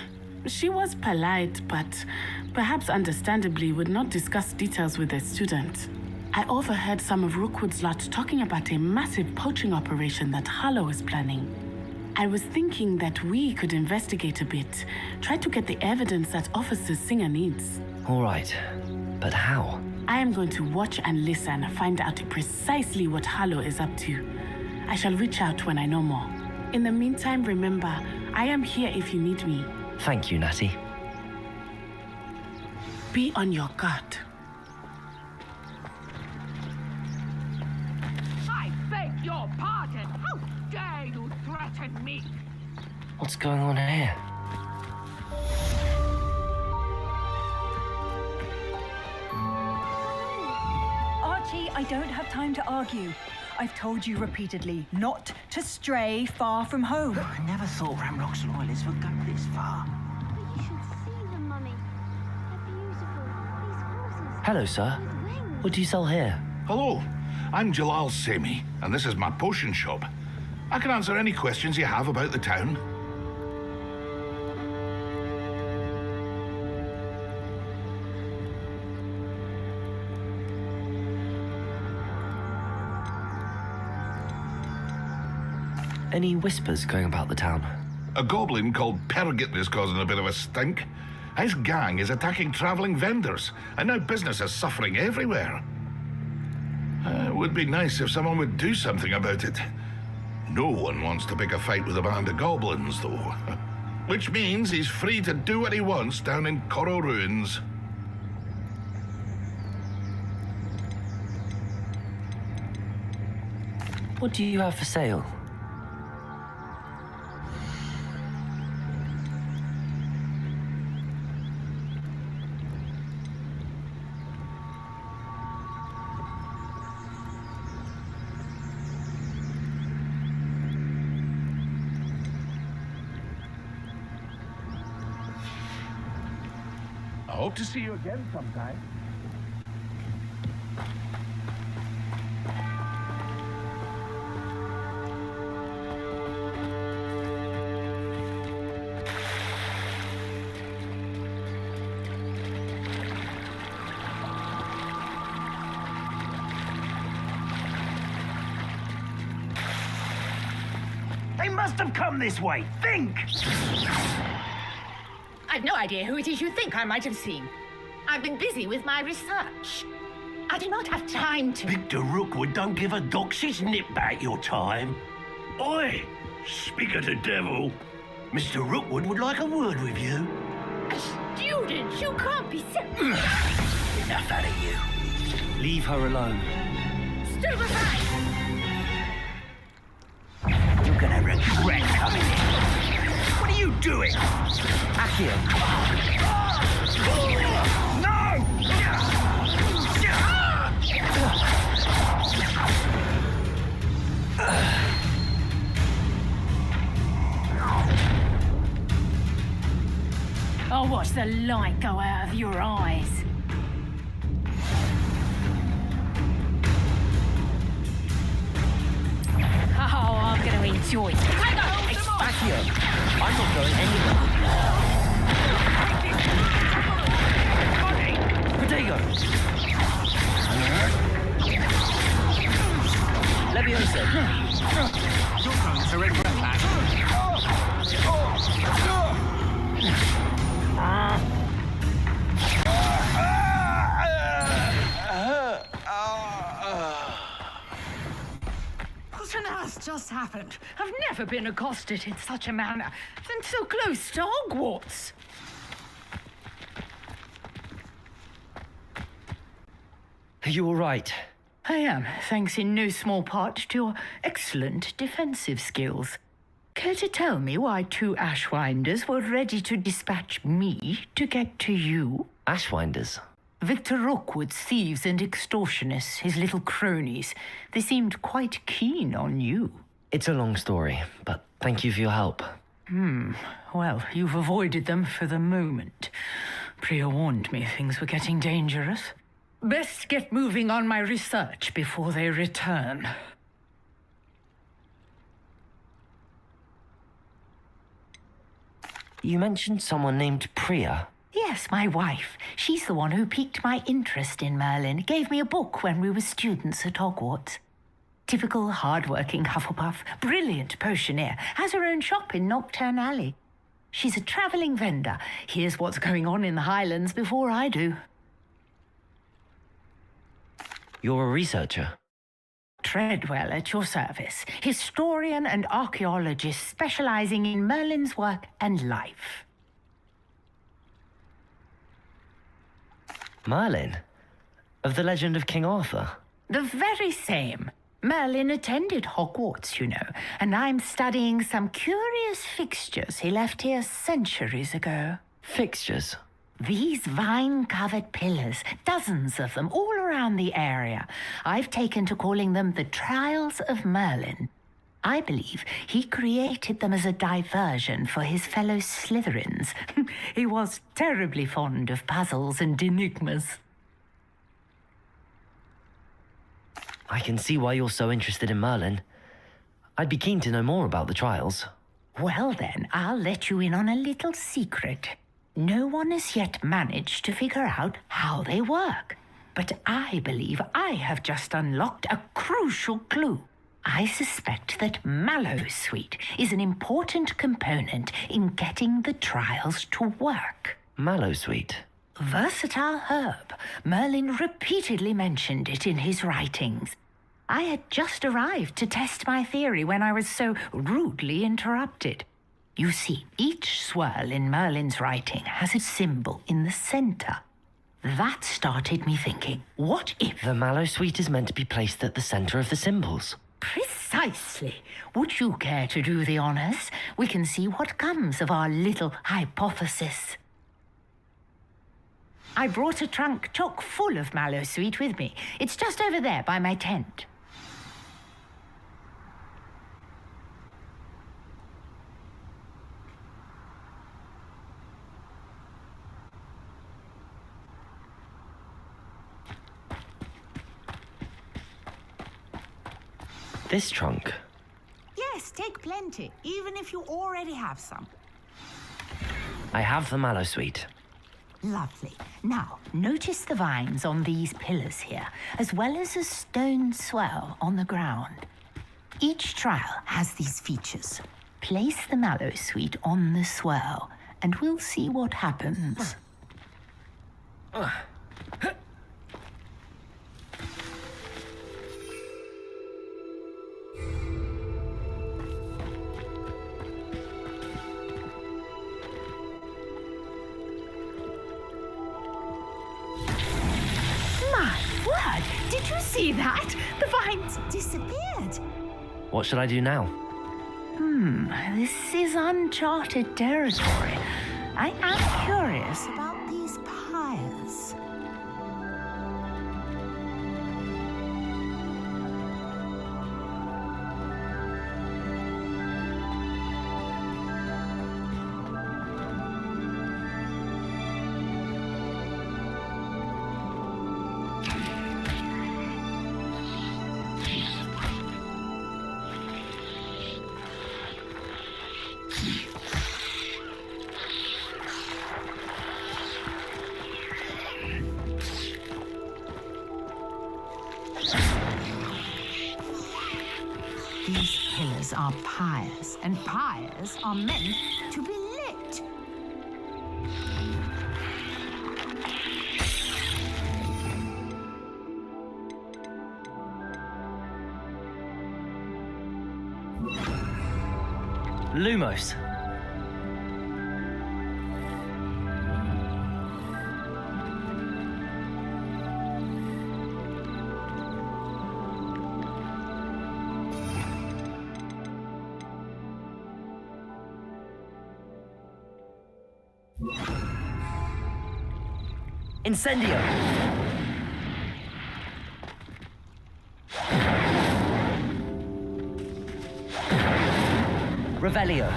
She was polite, but perhaps understandably would not discuss details with a student. I overheard some of Rookwood's lot talking about a massive poaching operation that Harlow is planning. I was thinking that we could investigate a bit. Try to get the evidence that Officer Singer needs. All right, but how? I am going to watch and listen, find out precisely what Harlow is up to. I shall reach out when I know more. In the meantime, remember, I am here if you need me. Thank you, Natty. Be on your guard. I beg your pardon. How dare you threaten me? What's going on here? Archie, I don't have time to argue. I've told you repeatedly not to stray far from home. I never thought Ramrock's loyalists would go this far. But you should see them, Mummy. They're beautiful. These horses. Hello, sir. What do you sell here? Hello, I'm Jalal Semi, and this is my potion shop. I can answer any questions you have about the town. Any whispers going about the town? A goblin called Pergit is causing a bit of a stink. His gang is attacking travelling vendors, and now business is suffering everywhere. It would be nice if someone would do something about it. No one wants to pick a fight with a band of goblins, though. Which means he's free to do what he wants down in Coral Ruins. What do you have for sale? I hope to see you again sometime. They must have come this way. Think! I've no idea who it is you think I might have seen. I've been busy with my research. I do not have time to... Victor Rookwood don't give a doxy's nip back your time. Oi! Speak of the devil. Mr. Rookwood would like a word with you. A student? You can't be serious. Enough out of you. Leave her alone. Stand aside! You're gonna regret coming in. What are you doing? Accio. No! I'll watch the light go out of your eyes. Oh, I'm going to enjoy it. Accio. I'm not going anywhere. Protego. Leviosa. You're going to regret that. What on earth just happened? I've never been accosted in such a manner, and so close to Hogwarts. Are you all right? I am, thanks in no small part to your excellent defensive skills. Care to tell me why two Ashwinders were ready to dispatch me to get to you? Ashwinders? Victor Rookwood's thieves and extortionists, his little cronies. They seemed quite keen on you. It's a long story, but thank you for your help. Well, you've avoided them for the moment. Priya warned me things were getting dangerous. Best get moving on my research before they return. You mentioned someone named Priya. Yes, my wife. She's the one who piqued my interest in Merlin. Gave me a book when we were students at Hogwarts. Typical hard-working Hufflepuff, brilliant potioneer, has her own shop in Nocturne Alley. She's a travelling vendor. Here's what's going on in the Highlands before I do. You're a researcher? Treadwell at your service, historian and archaeologist specializing in Merlin's work and life. Merlin? Of the legend of King Arthur? The very same. Merlin attended Hogwarts, you know, and I'm studying some curious fixtures he left here centuries ago. Fixtures? These vine-covered pillars, dozens of them all around the area. I've taken to calling them the Trials of Merlin. I believe he created them as a diversion for his fellow Slytherins. He was terribly fond of puzzles and enigmas. I can see why you're so interested in Merlin. I'd be keen to know more about the trials. Well then, I'll let you in on a little secret. No one has yet managed to figure out how they work. But I believe I have just unlocked a crucial clue. I suspect that Mallowsweet is an important component in getting the trials to work. Mallowsweet? Versatile herb. Merlin repeatedly mentioned it in his writings. I had just arrived to test my theory when I was so rudely interrupted. You see, each swirl in Merlin's writing has a symbol in the center. That started me thinking, what if... The Mallowsweet is meant to be placed at the center of the symbols. Precisely. Would you care to do the honors? We can see what comes of our little hypothesis. I brought a trunk chock full of Mallowsweet with me. It's just over there by my tent. This trunk? Yes, take plenty, even if you already have some. I have the Mallowsweet. Lovely. Now, notice the vines on these pillars here, as well as a stone swell on the ground. Each trial has these features. Place the Mallowsweet on the swell, and we'll see what happens. Did you see that? The vines disappeared. What should I do now? This is uncharted territory. I am curious About these pyres. These pillars are pyres, and pyres are meant to be lit. Lumos. Incendio! Revelio!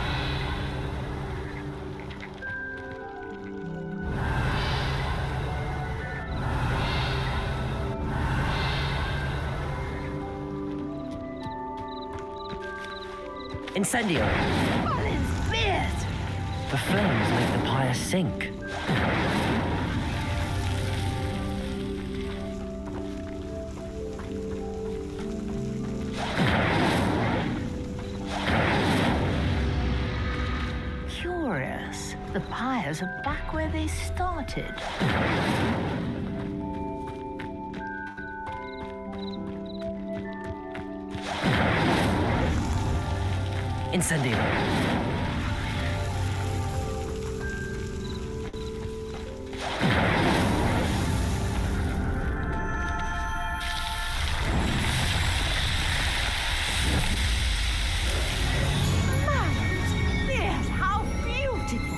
Incendio! What is this? The flames make the pyre sink. stairs are back where they started. Incendio. Yes, how beautiful!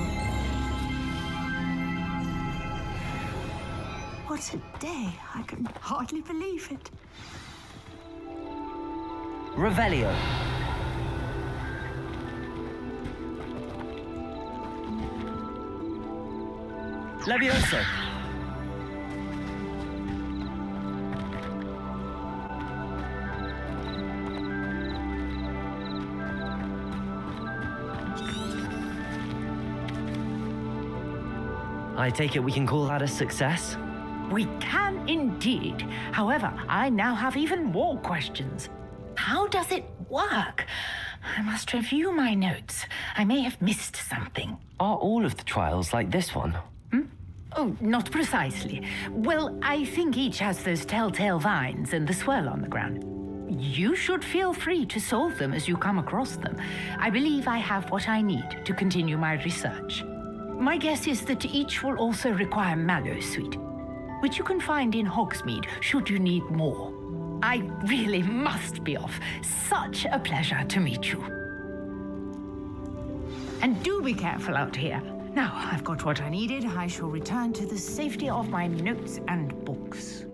What a day. I can hardly believe it. Revelio. Levioso. I take it we can call that a success? We can indeed. However, I now have even more questions. How does it work? I must review my notes. I may have missed something. Are all of the trials like this one? Oh, not precisely. Well, I think each has those telltale vines and the swirl on the ground. You should feel free to solve them as you come across them. I believe I have what I need to continue my research. My guess is that each will also require Mallow Sweet, which you can find in Hogsmeade should you need more. I really must be off. Such a pleasure to meet you. And do be careful out here. Now I've got what I needed. I shall return to the safety of my notes and books.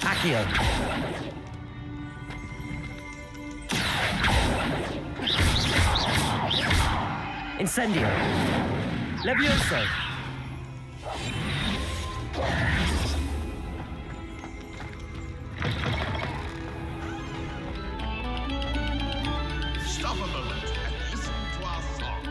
Accio. Incendio. Levioso. Stop a moment and listen to our song.